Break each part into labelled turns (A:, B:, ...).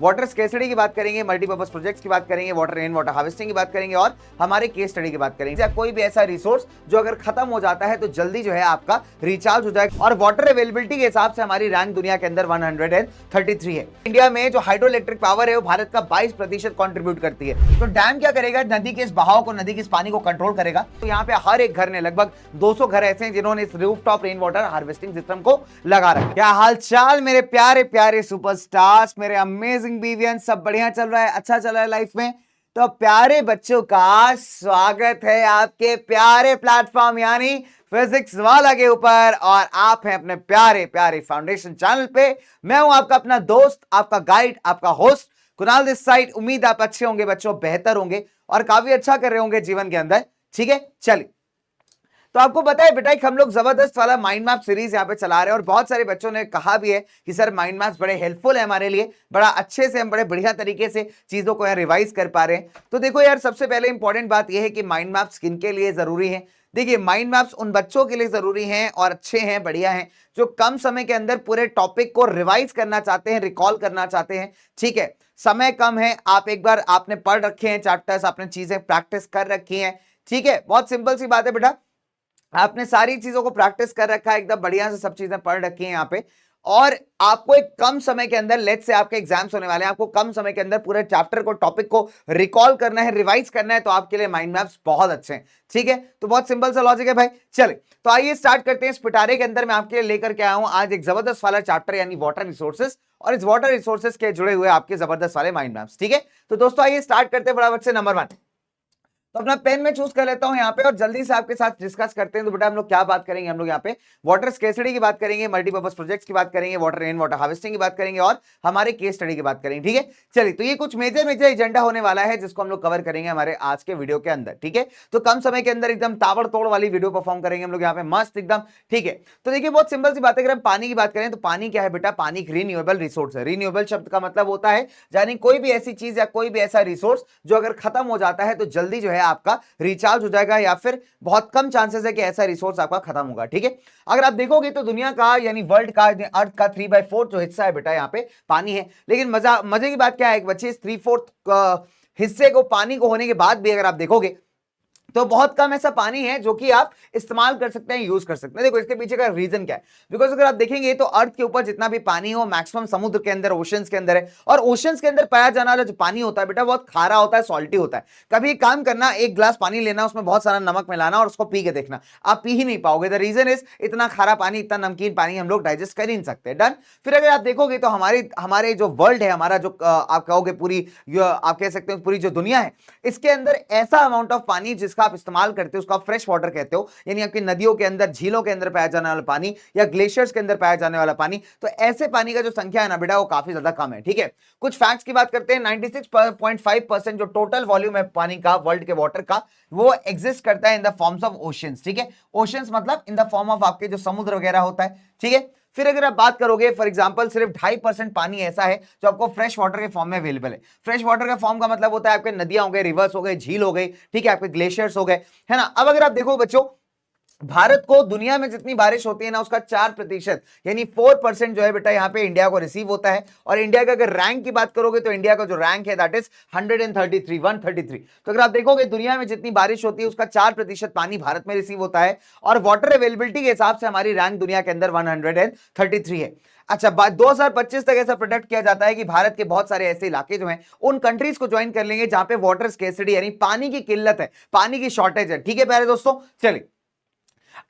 A: Water scarcity की बात करेंगे, मल्टीपर्पज प्रोजेक्ट्स की बात करेंगे, वाटर रेन वाटर हार्वेस्टिंग की बात करेंगे और हमारे केस स्टडी की बात करेंगे। कोई भी ऐसा रिसोर्स जो अगर खत्म हो जाता है तो जल्दी जो है आपका रिचार्ज हो जाएगा। और वाटर अवेलेबिलिटी के हिसाब से हमारी रैंक दुनिया के अंदर 133 है। इंडिया में जो हाइड्रो इलेक्ट्रिक पावर है वो भारत का 22% कॉन्ट्रीब्यूट करती है। तो डैम क्या करेगा, नदी के इस बहाव को, नदी के इस पानी को कंट्रोल करेगा। तो यहाँ पे हर एक घर ने, लगभग 200 घर ऐसे हैं जिन्होंने इस rooftop rain water harvesting system को लगा रखा है। क्या हाल चाल मेरे प्यारे प्यारे सुपरस्टार्स, मेरे अमेजिंग बीवियन, सब बढ़िया चल रहा है, अच्छा चल रहा है लाइफ में? तो प्यारे बच्चों का स्वागत है आपके प्यारे प्लेटफॉर्म यानी फिजिक्स वाला के ऊपर, और आप हैं अपने प्यारे प्यारे फाउंडेशन चैनल पे। मैं हूं आपका अपना दोस्त, आपका गाइड, आपका होस्ट कुणाल दिस साइड। उम्मीद आप अच्छे होंगे बच्चों, बेहतर होंगे और काफी अच्छा कर रहे होंगे जीवन के अंदर। ठीक है, चलिए। तो आपको पता है बेटा, हम लोग जबरदस्त वाला माइंड मैप सीरीज यहाँ पे चला रहे हैं और बहुत सारे बच्चों ने कहा भी है कि सर माइंड मैप्स बड़े हेल्पफुल है हमारे लिए, बड़ा अच्छे से हम बड़े बढ़िया तरीके से चीजों को यहाँ रिवाइज कर पा रहे हैं। तो देखो यार, सबसे पहले इंपॉर्टेंट बात यह है कि माइंड मैप्स किनके लिए जरूरी है। देखिए, माइंड मैप्स उन बच्चों के लिए जरूरी हैं और अच्छे हैं, बढ़िया हैं, जो कम समय के अंदर पूरे टॉपिक को रिवाइज करना चाहते हैं, रिकॉल करना चाहते हैं। ठीक है, समय कम है, आप एक बार आपने पढ़ रखे हैं चैप्टर्स, आपने चीजें प्रैक्टिस कर रखी हैं। ठीक है, बहुत सिंपल सी बात है बेटा, आपने सारी चीजों को प्रैक्टिस कर रखा है, एकदम बढ़िया से सब चीजें पढ़ रखी हैं यहाँ पे, और आपको एक कम समय के अंदर, लेट्स से आपके एग्जाम्स होने वाले हैं, आपको कम समय के अंदर पूरे चैप्टर को, टॉपिक को रिकॉल करना है, रिवाइज करना है, तो आपके लिए माइंड मैप्स बहुत अच्छे हैं। ठीक है, तो बहुत सिंपल सा लॉजिक है भाई। चले तो आइए स्टार्ट करते हैं। इस पिटारे के अंदर मैं आपके लिए लेकर के आया हूं आज एक जबरदस्त वाला चैप्टर यानी वाटर रिसोर्सेज, और इस वाटर रिसोर्सेज के जुड़े हुए आपके जबरदस्त वाले माइंड मैप्स। ठीक है, तो दोस्तों आइए स्टार्ट करते हैं फटाफट से। नंबर 1, तो अपना पेन में चूज कर लेता हूं यहाँ पे और जल्दी से आपके साथ डिस्कस करते हैं। तो बेटा हम लोग क्या बात करेंगे, हम लोग यहाँ पे वाटर स्केर्सिटी की बात करेंगे, मल्टीपर्पज प्रोजेक्ट्स की बात करेंगे, वाटर रेन वाटर हार्वेस्टिंग की बात करेंगे और हमारे केस स्टडी की बात करेंगे। ठीक है, चलिए, तो ये कुछ मेजर मेजर एजेंडा होने वाला है जिसको हम लोग कवर करेंगे हमारे आज के वीडियो के अंदर। ठीक है, तो कम समय के अंदर एकदम ताबड़तोड़ वाली वीडियो परफॉर्म करेंगे हम लोग यहाँ पे, मस्त एकदम। ठीक है, तो देखिए बहुत सिंपल सी बात है, अगर हम पानी की बात करें तो पानी क्या है बेटा, पानी एक रिन्यूएबल रिसोर्स है। रिन्यूएबल शब्द का मतलब होता है यानी कोई भी ऐसी चीज या कोई भी ऐसा रिसोर्स जो अगर खत्म हो जाता है तो जल्दी जो है आपका रिचार्ज हो जाएगा, या फिर बहुत कम चांसेस है कि ऐसा रिसोर्स आपका खत्म होगा। ठीक है, अगर आप देखोगे तो दुनिया का यानी वर्ल्ड का, अर्थ का 3/4 जो हिस्सा है बेटा यहाँ पे पानी है। लेकिन मजे की बात क्या है बच्चे, इस 3/4 हिस्से को, पानी को होने के बाद भी अगर आप देखोगे तो बहुत कम ऐसा पानी है जो कि आप इस्तेमाल कर सकते हैं, यूज कर सकते हैं। देखो इसके पीछे का रीजन क्या है, बिकॉज अगर आप देखेंगे तो अर्थ के ऊपर जितना भी पानी हो मैक्सिमम समुद्र के अंदर, ओशंस के अंदर है, और ओशंस के अंदर पाया जाने वाला जो पानी होता है बेटा बहुत खारा होता है, सॉल्टी होता है। कभी एक काम करना, एक ग्लास पानी लेना, उसमें बहुत सारा नमक मिलाना और उसको पी के देखना, आप पी ही नहीं पाओगे। द रीजन इज इतना खारा पानी, इतना नमकीन पानी हम लोग डाइजेस्ट कर ही नहीं सकते। डन। फिर अगर आप देखोगे तो हमारे जो वर्ल्ड है, हमारा जो आप कहोगे पूरी, आप कह सकते हो पूरी जो दुनिया है, इसके अंदर ऐसा अमाउंट ऑफ पानी जिसका आप इस्तेमाल करते हो उसका फ्रेश वाटर कहते हो, यानी आपकी नदियों के अंदर, झीलों के अंदर पाया जाने वाला पानी या ग्लेशियर्स के अंदर पाया जाने वाला पानी, तो ऐसे पानी का जो संख्या है ना बेटा वो काफी ज्यादा कम है। ठीक है, कुछ फैक्ट्स की बात करते हैं। 96.5% जो टोटल वॉल्यूम है पानी का, वर्ल्ड के वाटर का, वो एग्जिस्ट करता है in the forms of oceans. ठीक है, ओशियंस मतलब इन द फॉर्म ऑफ आपके जो समुद्र वगैरह होता है। ठीक है, फिर अगर आप बात करोगे फॉर एग्जांपल, सिर्फ 2.5% पानी ऐसा है जो आपको फ्रेश वाटर के फॉर्म में अवेलेबल है। फ्रेश वाटर का फॉर्म का मतलब होता है आपके नदियां हो गए, रिवर्स हो गए, झील हो गई, ठीक है, आपके ग्लेशियर्स हो गए, है ना। अब अगर आप देखो बच्चों, भारत को दुनिया में जितनी बारिश होती है ना उसका 4% यानी 4% जो है बेटा यहाँ पे इंडिया को रिसीव होता है। और इंडिया का अगर रैंक की बात करोगे तो इंडिया का जो रैंक है दैट इज 133। तो अगर आप देखोगे दुनिया में जितनी बारिश होती है उसका 4% पानी भारत में रिसीव होता है, और वाटर अवेलेबिलिटी के हिसाब से हमारी रैंक दुनिया के अंदर 133 है। अच्छा, 2025 तक ऐसा प्रोडक्ट किया जाता है कि भारत के बहुत सारे ऐसे इलाके जो हैं उन कंट्रीज को ज्वाइन कर लेंगे जहां पे वाटर स्केर्सिटी यानी पानी की किल्लत है, पानी की शॉर्टेज है। ठीक है प्यारे दोस्तों, चलिए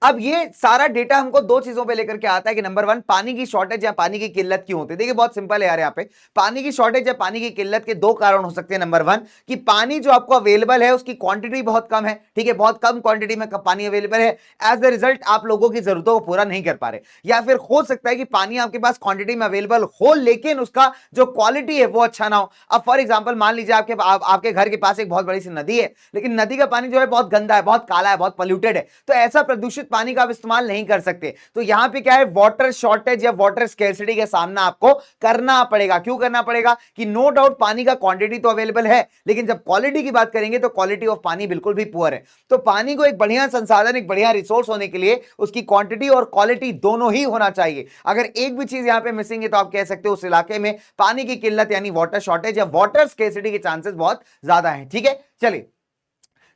A: अब ये सारा डेटा हमको दो चीजों पे लेकर के आता है कि नंबर 1, पानी की शॉर्टेज या पानी की किल्लत क्यों होती है। देखिए बहुत सिंपल है यार, यहाँ पे पानी की शॉर्टेज या पानी की किल्लत के दो कारण हो सकते हैं। नंबर 1 कि पानी जो आपको अवेलेबल है उसकी क्वांटिटी बहुत कम है। ठीक है, बहुत कम क्वांटिटी में पानी अवेलेबल है, एज द रिजल्ट आप लोगों की जरूरतों को पूरा नहीं कर पा रहे। या फिर हो सकता है कि पानी आपके पास क्वांटिटी में अवेलेबल हो लेकिन उसका जो क्वालिटी है वो अच्छा ना हो। अब फॉर एग्जाम्पल मान लीजिए आपके घर के पास एक बहुत बड़ी सी नदी है, लेकिन नदी का पानी जो है बहुत गंदा है, बहुत काला है, बहुत पोल्यूटेड है, तो ऐसा प्रदूषित पानी का आप इस्तेमाल नहीं कर सकते। तो यहां पे क्या है, वाटर शॉर्टेज या वाटर स्कैर्सिटी का सामना आपको करना पड़ेगा। क्यों करना पड़ेगा कि नो डाउट पानी का क्वांटिटी तो अवेलेबल है, लेकिन जब क्वालिटी की बात करेंगे तो क्वालिटी ऑफ पानी बिल्कुल भी पुअर है। तो पानी को एक बढ़िया संसाधन, एक बढ़िया रिसोर्स होने के लिए उसकी क्वांटिटी और क्वालिटी दोनों ही होना चाहिए। अगर एक भी चीज यहां पे मिसिंग है तो आप कह सकते हो उस इलाके में पानी की किल्लत यानी वाटर शॉर्टेज या वाटर स्कैर्सिटी के चांसेस बहुत ज्यादा हैं। ठीक है, चलिए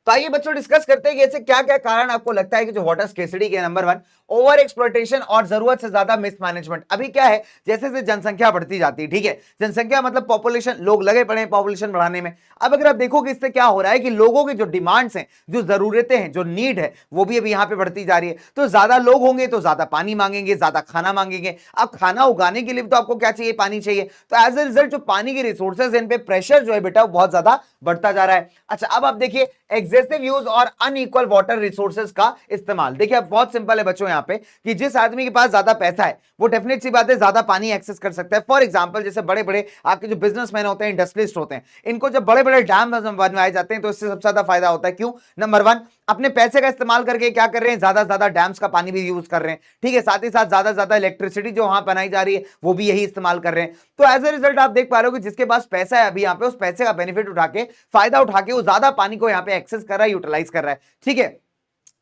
A: तो आइए बच्चों डिस्कस करते हैं कि ऐसे क्या क्या कारण आपको लगता है कि जो वाटर स्केर्सिटी के नंबर 1 ओवर एक्सप्लॉइटेशन और जरूरत से ज्यादा मिसमैनेजमेंट। अभी क्या है, जैसे जैसे जनसंख्या बढ़ती जाती है, ठीक है, जनसंख्या मतलब पॉपुलेशन, लोग लगे पड़े हैं पॉपुलेशन बढ़ाने में। अब अगर आप देखोगे इससे क्या हो रहा है कि लोगों की जो डिमांड्स हैं, जो जरूरतें हैं, जो नीड है, वो भी अभी यहां पे बढ़ती जा रही है। तो ज्यादा लोग होंगे तो ज्यादा पानी मांगेंगे, ज्यादा खाना मांगेंगे। अब खाना उगाने के लिए तो आपको क्या चाहिए, पानी चाहिए। तो एज ए रिजल्ट जो पानी के रिसोर्सेज, इन पे प्रेशर जो है बेटा वो बहुत ज्यादा बढ़ता जा रहा है। अच्छा, अब आप देखिए एक्सेसिव यूज और अनइक्वल वाटर रिसोर्सेज का इस्तेमाल। देखिए अब बहुत सिंपल है बच्चों यहां पे कि जिस आदमी के पास ज्यादा पैसा है वो डेफिनेट सी बात है ज्यादा पानी एक्सेस कर सकता है। फॉर एग्जांपल जैसे बड़े बड़े आपके जो बिजनेसमैन होते हैं, इंडस्ट्रियलिस्ट होते हैं, इनको जब बड़े बड़े डैम बनवाए जाते हैं तो इससे सबसे ज्यादा फायदा होता है। क्यों, नंबर 1 अपने पैसे का इस्तेमाल करके क्या कर रहे हैं, ज्यादा ज्यादा डैम्स का पानी भी यूज कर रहे हैं। ठीक है, साथ ही साथ ज्यादा इलेक्ट्रिसिटी जो वहां बनाई जा रही है वो भी यही इस्तेमाल कर रहे हैं। तो एज ए रिजल्ट आप देख पा रहे हो कि जिसके पास पैसा है अभी यहां पे उस पैसे का बेनिफिट उठा के, फायदा उठा के वो ज्यादा पानी को यहां पे एक्सेस कर रहा है, यूटिलाइज कर रहा है। ठीक है,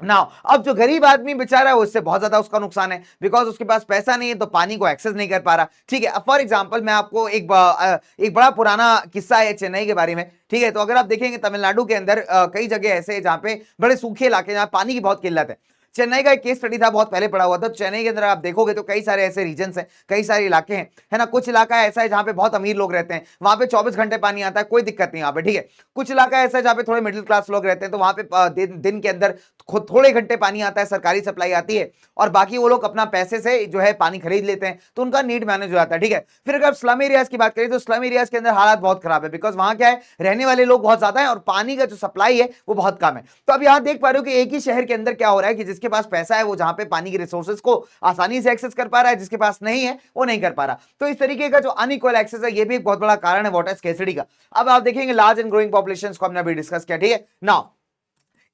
A: नाउ अब जो गरीब आदमी बेचारा है उससे बहुत ज्यादा उसका नुकसान है, बिकॉज उसके पास पैसा नहीं है तो पानी को एक्सेस नहीं कर पा रहा। ठीक है, फॉर एग्जांपल मैं आपको एक बड़ा पुराना किस्सा है चेन्नई के बारे में। ठीक है, तो अगर आप देखेंगे तमिलनाडु के अंदर कई जगह ऐसे हैं जहां पे बड़े सूखे इलाके, जहां पानी की बहुत किल्लत है। चेन्नई का एक केस स्टडी था, बहुत पहले पढ़ा हुआ था। चेन्नई के अंदर आप देखोगे तो कई सारे ऐसे रीजन्स हैं, कई सारे इलाके हैं, है ना। कुछ इलाका ऐसा है जहां पे बहुत अमीर लोग रहते हैं, वहां पे 24 घंटे पानी आता है, कोई दिक्कत नहीं यहाँ पे। ठीक है, कुछ इलाका ऐसा है जहां पे थोड़े मिडिल क्लास लोग रहते हैं, तो वहां पे दिन के अंदर खुद थोड़े घंटे पानी आता है, सरकारी सप्लाई आती है, और बाकी वो लोग अपना पैसे से जो है पानी खरीद लेते हैं, तो उनका नीड मैनेज हो जाता है। ठीक है, फिर अगर स्लम एरियाज की बात करें तो स्लम एरियाज के अंदर हालात बहुत खराब है, बिकॉज वहां क्या है, रहने वाले लोग बहुत ज्यादा है और पानी का जो सप्लाई है वो बहुत कम है। तो अब यहां देख पा रहे हो कि एक ही शहर के अंदर क्या हो रहा है कि जिसके पास पैसा है वो जहां पे पानी के रिसोर्सेज को आसानी से एक्सेस कर पा रहा है, जिसके पास नहीं है वो नहीं कर पा रहा। तो इस तरीके का जो अनइक्वल एक्सेस है ये भी एक बहुत बड़ा कारण है वाटर स्कैर्सिटी का। अब आप देखेंगे लार्ज एंड ग्रोइंग पॉपुलेशंस को हमने अभी डिस्कस किया। ठीक है, नाउ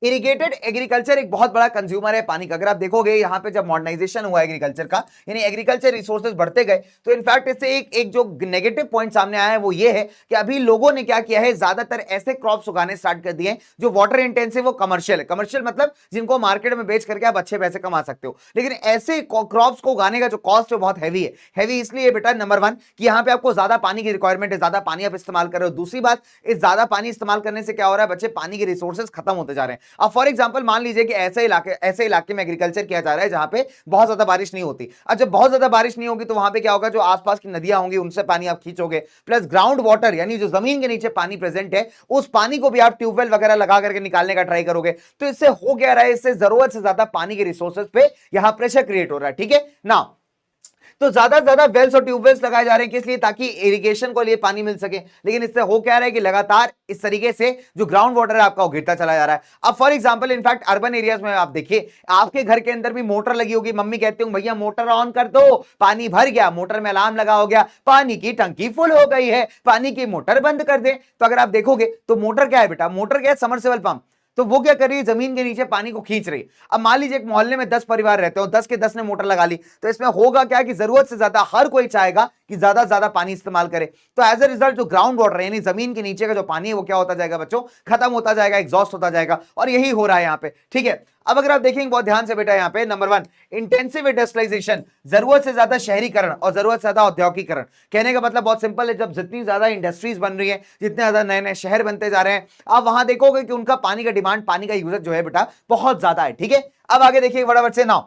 A: इरिगेटेड एग्रीकल्चर एक बहुत बड़ा कंज्यूमर है पानी का। अगर आप देखोगे यहाँ पे जब मॉडर्नाइजेशन हुआ एग्रीकल्चर का, यानी एग्रीकल्चर रिसोर्सेज बढ़ते गए, तो इनफैक्ट इससे एक जो नेगेटिव पॉइंट सामने आया है वो ये है कि अभी लोगों ने क्या किया है, ज्यादातर ऐसे क्रॉप्स उगाने स्टार्ट कर दिए जो वाटर इंटेंसिव, वो कमर्शियल है। कमर्शियल मतलब जिनको मार्केट में बेच करके आप अच्छे पैसे कमा सकते हो, लेकिन ऐसे क्रॉप्स को उगाने का जो कॉस्ट है बहुत हैवी है। हैवी इसलिए बेटा नंबर 1 कि यहाँ पे आपको ज्यादा पानी की रिक्वायरमेंट है, ज्यादा पानी आप इस्तेमाल कर रहे हो। दूसरी बात, इस ज्यादा पानी इस्तेमाल करने से क्या हो रहा है, बच्चे पानी के रिसोर्सेज खत्म होते जा रहे हैं। अब फॉर एग्जांपल मान लीजिए कि ऐसे इलाके में एग्रीकल्चर किया जा रहा है जहां पे बहुत ज्यादा बारिश नहीं होती। अब जब बहुत ज्यादा बारिश नहीं होगी तो वहां पे क्या होगा, जो आसपास की नदियां होंगी उनसे पानी आप खींचोगे, प्लस ग्राउंड वाटर यानी जो जमीन के नीचे पानी प्रेजेंट है उस पानी को भी आप ट्यूबवेल वगैरह लगा करके निकालने का ट्राई करोगे। तो इससे हो क्या रहा है, इससे जरूरत से ज्यादा पानी के रिसोर्सेज पे यहां प्रेशर क्रिएट हो रहा है। ठीक है ना, तो ज्यादा से ज्यादा वेल्स और ट्यूबवेल्स लगाए जा रहे हैं, किस लिए, ताकि इरिगेशन को लिए पानी मिल सके। लेकिन इससे हो क्या रहा है कि लगातार इस तरीके से जो ग्राउंड वाटर है आपका वो गिरता चला जा रहा है। अब for example in fact urban areas में आप देखिए, आपके घर के अंदर भी मोटर लगी होगी, मम्मी कहती हूँ भैया मोटर ऑन कर दो, पानी भर गया, मोटर में अलार्म लगा हो गया, पानी की टंकी फुल हो गई है, पानी की मोटर बंद कर दे। तो अगर आप देखोगे तो मोटर क्या है बेटा, मोटर क्या है, समरसेबल पंप। तो वो क्या कर रही है, जमीन के नीचे पानी को खींच रही है। अब मान लीजिए एक मोहल्ले में 10 परिवार रहते हो, 10 के 10 ने मोटर लगा ली, तो इसमें होगा क्या कि जरूरत से ज्यादा हर कोई चाहेगा कि ज्यादा से ज्यादा पानी इस्तेमाल करे। तो एज ए रिजल्ट जो ग्राउंड वाटर यानी जमीन के नीचे का जो पानी है वो क्या होता जाएगा बच्चों, खत्म होता जाएगा, एग्जॉस्ट होता जाएगा, और यही हो रहा है यहाँ पे। ठीक है, अब अगर आप देखेंगे बहुत ध्यान से बेटा, यहाँ पे नंबर 1 इंटेंसिव इंडस्ट्रियलाइजेशन, जरूरत से ज्यादा शहरीकरण और जरूरत से ज्यादा औद्योगिकरण। कहने का मतलब बहुत सिंपल है, जब जितनी ज्यादा इंडस्ट्रीज बन रही है, जितने ज्यादा नए नए शहर बनते जा रहे हैं, आप वहां देखोगे कि उनका पानी का डिमांड, पानी का यूजेज जो है बेटा बहुत ज्यादा है। ठीक है, अब आगे देखिए फटाफट से। नाउ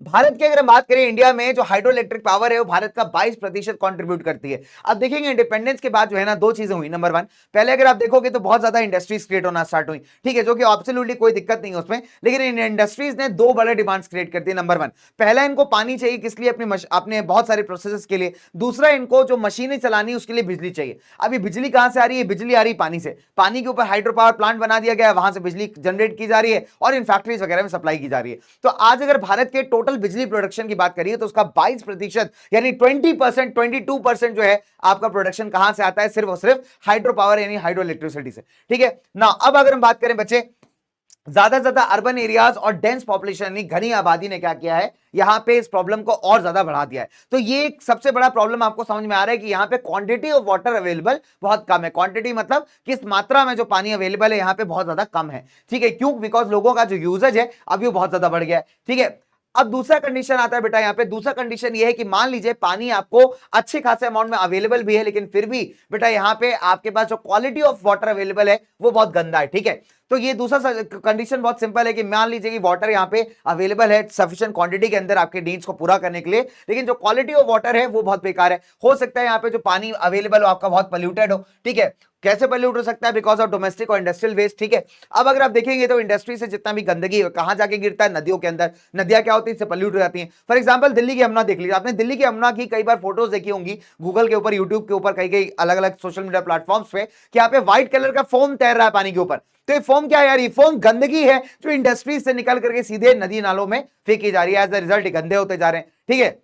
A: भारत की अगर हम बात करें, इंडिया में जो हाइड्रो इलेक्ट्रिक पावर है वो भारत का 22% कंट्रीब्यूट करती है। अब देखेंगे इंडिपेंडेंस के बाद जो है ना, दो चीजें हुई। नंबर 1, पहले अगर आप देखोगे तो बहुत ज्यादा इंडस्ट्रीज क्रिएट होना स्टार्ट हुई, ठीक है, जो कि एब्सोल्युटली कोई दिक्कत नहीं है उसमें, लेकिन इन इंडस्ट्रीज ने दो बड़े डिमांड्स क्रिएट कर दी। नंबर 1, पहला इनको पानी चाहिए, किस लिए, अपने बहुत सारे प्रोसेसेस के लिए। दूसरा, इनको जो मशीनें चलानी है उसके लिए बिजली चाहिए। अभी बिजली कहां से आ रही है, बिजली आ रही है पानी से, पानी के ऊपर हाइड्रो पावर प्लांट बना दिया गया है, वहां से बिजली जनरेट की जा रही है और इन फैक्ट्रीज वगैरह में सप्लाई की जा रही है। तो आज अगर भारत के टोटल बिजली प्रोडक्शन की बात करिए तो उसका 22% यानी 20%, 22% जो है आपका प्रोडक्शन कहां से आता है, सिर्फ और सिर्फ हाइड्रो पावर यानी हाइड्रो इलेक्ट्रिसिटी से। ठीक है ना, अब अगर हम बात करें बच्चे ज्यादा से ज्यादा अर्बन एरियाज और डेंस पॉपुलेशन यानी घनी आबादी ने क्या किया है, यहां पे इस प्रॉब्लम को और ज्यादा बढ़ा दिया है। तो ये एक सबसे बड़ा प्रॉब्लम आपको समझ में आ रहा है कि यहां पे क्वांटिटी ऑफ वाटर अवेलेबल बहुत कम है। क्वांटिटी मतलब किस मात्रा में जो पानी अवेलेबल है यहां पे बहुत ज्यादा कम है, ठीक है, क्यों? बिकॉज लोगों का जो यूजेज है अभी वो बहुत ज्यादा बढ़ गया है, ठीक है। अब दूसरा कंडीशन आता है बेटा, यहां पे दूसरा कंडीशन ये है कि मान लीजिए पानी आपको अच्छे खासे अमाउंट में अवेलेबल भी है, लेकिन फिर भी बेटा यहां पे आपके पास जो क्वालिटी ऑफ वाटर अवेलेबल है वो बहुत गंदा है, ठीक है। तो ये दूसरा कंडीशन बहुत सिंपल है कि मान लीजिए कि वाटर यहाँ पे अवेलेबल है सफिशिएंट क्वांटिटी के अंदर आपके नीड्स को पूरा करने के लिए, लेकिन जो क्वालिटी ऑफ वाटर है वो बहुत बेकार है। हो सकता है यहाँ पे जो पानी अवेलेबल हो आपका बहुत पोल्यूटेड हो, ठीक है। कैसे पोल्यूट हो सकता है? बिकॉज ऑफ डोमेस्टिक और इंडस्ट्रियल वेस्ट, ठीक है। अब अगर आप देखेंगे तो इंडस्ट्री से जितना भी गंदगी कहां जाके गिरता है? नदियों के अंदर। नदियां क्या होती है? इससे पोल्यूट हो जाती हैं। फॉर एग्जांपल दिल्ली की यमुना देख लीजिए आपने, दिल्ली की यमुना की कई बार फोटोज देखी होंगी गूगल के ऊपर, यूट्यूब के ऊपर, कई कई अलग अलग सोशल मीडिया प्लेटफॉर्म्स पे, कि यहाँ पे व्हाइट कलर का फोम तैर रहा है पानी के ऊपर। तो ये फोम क्या है यार? ये फोम गंदगी है जो इंडस्ट्री से निकल करके सीधे नदी नालों में फेंकी जा रही है। एज अ रिजल्ट गंदे होते जा रहे हैं, ठीक है।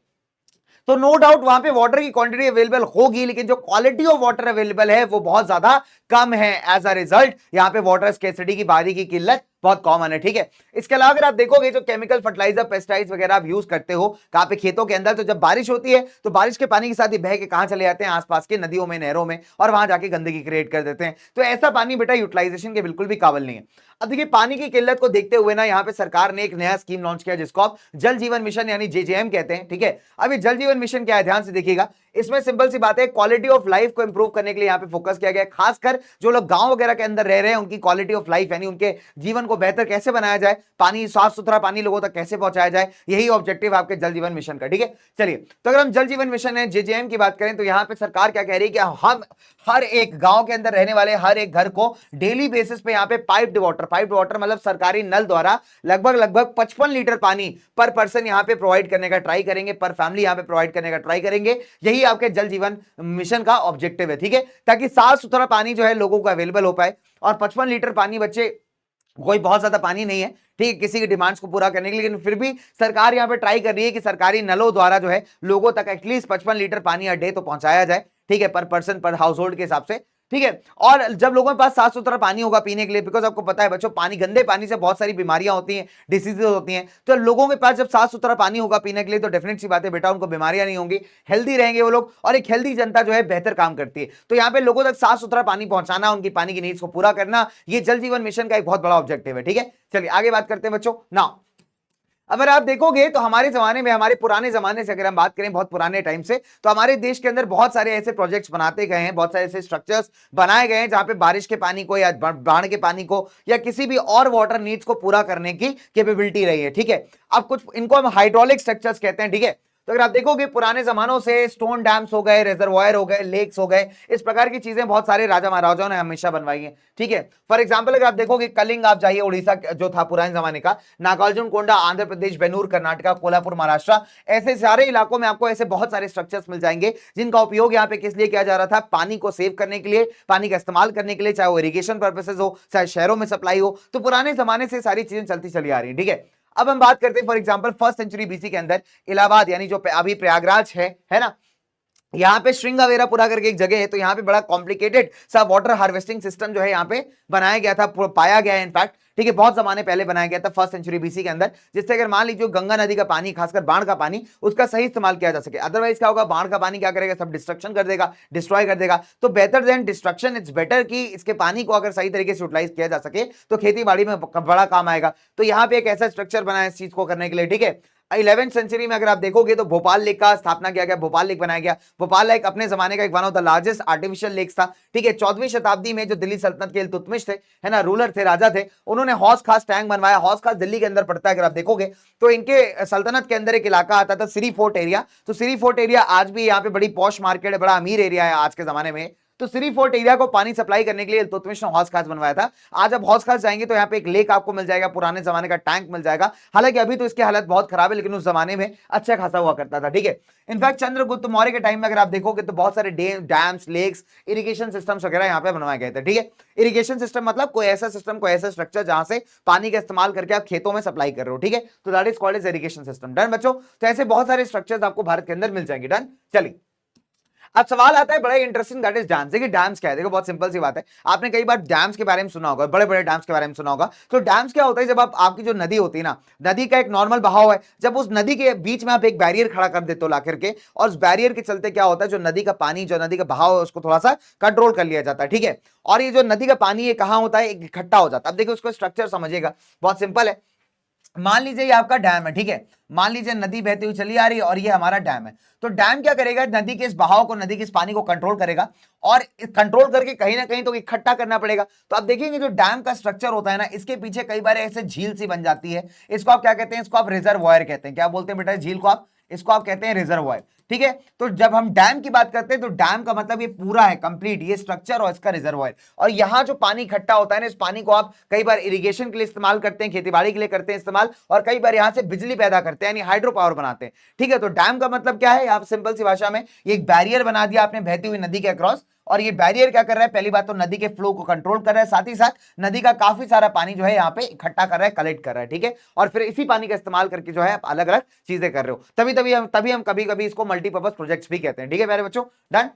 A: तो नो डाउट वहां पे वाटर की क्वांटिटी अवेलेबल होगी, लेकिन जो क्वालिटी ऑफ वाटर अवेलेबल है वो बहुत ज्यादा कम है। एज अ रिजल्ट यहां पे वाटर स्केर्सिटी की बारी की किल्लत बहुत कॉमन है, ठीक है। इसके अलावा अगर आप देखोगे जो केमिकल फर्टिलाइजर पेस्टिसाइड्स वगैरह आप यूज करते हो कहां पे? खेतों के अंदर। तो जब बारिश होती है तो बारिश के पानी के साथ ही बह के कहां चले जाते हैं? आसपास के नदियों में, नहरों में, और वहां जाके गंदगी क्रिएट कर देते हैं। तो ऐसा पानी बेटा यूटिलाइजेशन के बिल्कुल भी काबिल नहीं है। अब देखिए पानी की किल्लत को देखते हुए ना यहाँ पे सरकार ने एक नया स्कीम लॉन्च किया जिसको आप जल जीवन मिशन यानी जेजेएम कहते हैं, ठीक है। अब ये जल जीवन मिशन क्या है? ध्यान से देखिएगा। इसमें सिंपल सी बात है, क्वालिटी ऑफ लाइफ को इंप्रूव करने के लिए यहाँ पे फोकस किया गया है। खासकर जो लोग गांव वगैरह के अंदर रह रहे हैं उनकी क्वालिटी ऑफ लाइफ यानी उनके जीवन को बेहतर कैसे बनाया जाए, पानी साफ सुथरा पानी लोगों तक कैसे पहुंचाया जाए, यही ऑब्जेक्टिव आपके जल जीवन मिशन का, ठीक है। चलिए, तो अगर हम जल जीवन मिशन है जेजेएम की बात करें तो यहाँ पे सरकार क्या कह रही है कि हम हर एक गांव के अंदर रहने वाले हर एक घर को डेली बेसिस पे यहाँ पे पाइप्ड वाटर मतलब सरकारी नल द्वारा लगभग 55 लीटर पानी पर पर्सन यहाँ पे प्रोवाइड करने का ट्राई करेंगे, पर फैमिली यहाँ पे प्रोवाइड करने का ट्राई करेंगे। यही आपके जल जीवन मिशन का ऑब्जेक्टिव है, ठीक है, ताकि साफ सुथरा पानी जो है लोगों को अवेलेबल हो पाए। और 55 लीटर पानी बच्चे कोई बहुत ज्यादा पानी नहीं है, ठीक है, किसी की डिमांड्स को पूरा करने के लिए, लेकिन फिर भी सरकार यहां पे ट्राई कर रही है कि सरकारी नलों द्वारा जो है लोगों तक एटलीस्ट 55 लीटर पानी अ डे तो पहुंचाया जाए, ठीक है, पर पर्सन पर हाउस होल्ड के हिसाब से, ठीक है। और जब लोगों के पास साफ सुथरा पानी होगा पीने के लिए, बिकॉज आपको पता है बच्चों पानी, गंदे पानी से बहुत सारी बीमारियां होती हैं, डिसीजेज होती हैं। तो लोगों के पास जब साफ सुथरा पानी होगा पीने के लिए तो डेफिनेट सी बात है बेटा उनको बीमारियां नहीं होंगी, हेल्दी रहेंगे वो लोग, और एक हेल्दी जनता जो है बेहतर काम करती है। तो यहाँ पे लोगों तक साफ सुथरा पानी पहुंचाना, उनकी पानी की नीड्स को पूरा करना, ये जल जीवन मिशन का एक बहुत बड़ा ऑब्जेक्टिव है, ठीक है। चलिए आगे बात करते हैं बच्चों ना। अगर आप देखोगे तो हमारे जमाने में, हमारे पुराने जमाने से अगर हम बात करें, बहुत पुराने टाइम से, तो हमारे देश के अंदर बहुत सारे ऐसे प्रोजेक्ट्स बनाते गए हैं, बहुत सारे ऐसे स्ट्रक्चर्स बनाए गए हैं जहां पे बारिश के पानी को या बाढ़ के पानी को या किसी भी और वाटर नीड्स को पूरा करने की कैपेबिलिटी रही है, ठीक है। अब कुछ इनको हम हाइड्रोलिक स्ट्रक्चर्स कहते हैं, ठीक है। तो अगर आप देखोगे पुराने जमानों से स्टोन डैम्स हो गए, रिजर्वायर हो गए, लेक्स हो गए, इस प्रकार की चीजें बहुत सारे राजा महाराजाओं ने हमेशा बनवाई है, ठीक है। फॉर एग्जांपल अगर आप देखोगे कलिंग आप जाइए, उड़ीसा जो था पुराने जमाने का, नागार्जुन कोंडा आंध्र प्रदेश, बेनूर कर्नाटका, कोल्हापुर महाराष्ट्र, ऐसे सारे इलाकों में आपको ऐसे बहुत सारे स्ट्रक्चर्स मिल जाएंगे जिनका उपयोग यहाँ पे किस लिए किया जा रहा था? पानी को सेव करने के लिए, पानी का इस्तेमाल करने के लिए, चाहे वो इरिगेशन पर्पसेज हो, चाहे शहरों में सप्लाई हो। तो पुराने जमाने से सारी चीजें चलती चली आ रही है, ठीक है। अब हम बात करते हैं for example first century BC के अंदर इलाहाबाद यानी जो अभी प्रयागराज है ना, यहाँ पे श्रृंगावेरापुरा करके एक जगह है, तो यहाँ पे बड़ा कॉम्प्लिकेटेड सा वाटर हार्वेस्टिंग सिस्टम जो है यहाँ पे बनाया गया था, पाया गया है इनफैक्ट, ठीक है, बहुत जमाने पहले बनाया गया था फर्स्ट सेंचुरी बीसी के अंदर, जिससे अगर मान लीजिए गंगा नदी का पानी, खासकर बाढ़ का पानी, उसका सही इस्तेमाल किया जा सके। अदरवाइज क्या होगा? बाढ़ का पानी क्या करेगा? सब डिस्ट्रक्शन कर देगा, डिस्ट्रॉय कर देगा। तो better than destruction it's better कि इसके पानी को अगर सही तरीके से यूटिलाइज किया जा सके तो खेती बाड़ी में बड़ा काम आएगा। तो यहाँ पे एक ऐसा स्ट्रक्चर बना है इस चीज को करने के लिए, ठीक है। 11th सेंचुरी में अगर आप देखोगे तो भोपाल लेक का स्थापना किया गया, भोपाल लेक बनाया गया। भोपाल लेक अपने जमाने का एक one of the largest artificial lakes था, ठीक है। 14वीं शताब्दी में जो दिल्ली सल्तनत के इल्तुतमिश थे, है ना, रूलर थे, राजा थे, उन्होंने हौस खास टैंक बनवाया। हौस खास दिल्ली के अंदर पड़ता है, अगर आप देखोगे तो इनके सल्तनत के अंदर एक इलाका आता था सिरी फोर्ट एरिया। तो सिरी फोर्ट एरिया आज भी यहाँ पे बड़ी पॉश मार्केट है, बड़ा अमीर एरिया है आज के जमाने में। तो सिरी फोर्ट एरिया को पानी सप्लाई करने के लिए इल्तुतमिश ने हौस खास बनवाया था। आज आप हौस खास जाएंगे तो यहाँ पे एक लेक आपको मिल जाएगा, पुराने जमाने का टैंक मिल जाएगा। हालांकि अभी तो इसकी हालत बहुत खराब है, लेकिन उस जमाने में अच्छा खासा हुआ करता था, ठीक है। इनफैक्ट चंद्रगुप्त मौर्य के टाइम में अगर आप देखोगे तो बहुत सारे डैम्स, लेक्स, इरिगेशन सिस्टम्स वगैरह यहाँ पे बनवाए गए थे, ठीक है। इरिगेशन सिस्टम मतलब कोई ऐसा सिस्टम, कोई ऐसा स्ट्रक्चर जहां से पानी का इस्तेमाल करके आप खेतों में सप्लाई कर रहे हो, ठीक है। तो that is called as irrigation system. Done बच्चों? तो ऐसे बहुत सारे स्ट्रक्चर्स आपको भारत के अंदर मिल जाएंगे। डन? चलिए अब सवाल आता है बड़ा इंटरेस्टिंग, दैट इज डैम्स। देखिए डैम्स क्या है, देखो बहुत सिंपल सी बात है, आपने कई बार डैम्स के बारे में सुना होगा, बड़े बड़े डैम्स के बारे में सुना होगा। तो डैम्स क्या होता है, जब आपकी जो नदी होती है ना, नदी का एक नॉर्मल बहाव है, जब उस नदी के बीच में आप एक बैरियर खड़ा कर देते हो ला करके, और उस बैरियर के चलते क्या होता है, जो नदी का पानी, जो नदी का बहाव है, उसको थोड़ा सा कंट्रोल कर लिया जाता है, ठीक है। और ये जो नदी का पानी है कहां होता है, इकट्ठा हो जाता है। अब देखिए उसको स्ट्रक्चर समझिएगा, बहुत सिंपल है। मान लीजिए ये आपका डैम है, ठीक है, मान लीजिए नदी बहती हुई चली आ रही है और ये हमारा डैम है। तो डैम क्या करेगा, नदी के इस बहाव को, नदी के इस पानी को कंट्रोल करेगा, और कंट्रोल करके कहीं ना कहीं तो इकट्ठा करना पड़ेगा। तो आप देखेंगे जो डैम का स्ट्रक्चर होता है ना, इसके पीछे कई बार ऐसे झील सी बन जाती है। इसको आप क्या कहते हैं, इसको आप रिजर्वॉयर कहते हैं। क्या बोलते हैं बेटा, झील को आप, इसको आप कहते हैं रिजर्वॉयर, ठीक है। तो जब हम डैम की बात करते हैं तो डैम का मतलब ये पूरा है कंप्लीट, ये स्ट्रक्चर और इसका रिजर्वॉयर। और यहां जो पानी इकट्ठा होता है ना, इस पानी को आप कई बार इरिगेशन के लिए इस्तेमाल करते हैं, खेतीबाड़ी के लिए करते हैं इस्तेमाल, और कई बार यहां से बिजली पैदा करते हैं, यानी हाइड्रो पावर बनाते हैं, ठीक है। तो डैम का मतलब क्या है, आप सिंपल सी भाषा में ये एक बैरियर बना दिया आपने बहती हुई नदी के अक्रॉस, और ये बैरियर क्या कर रहा है, पहली बात तो नदी के फ्लो को कंट्रोल कर रहा है, साथ ही साथ नदी का काफी सारा पानी जो है यहाँ पे इकट्ठा कर रहा है, कलेक्ट कर रहा है, ठीक है। और फिर इसी पानी का इस्तेमाल करके जो है आप अलग अलग चीजें कर रहे हो। तभी हम कभी कभी इसको मल्टीपर्पज प्रोजेक्ट्स भी कहते हैं, ठीक है प्यारे बच्चों, डन।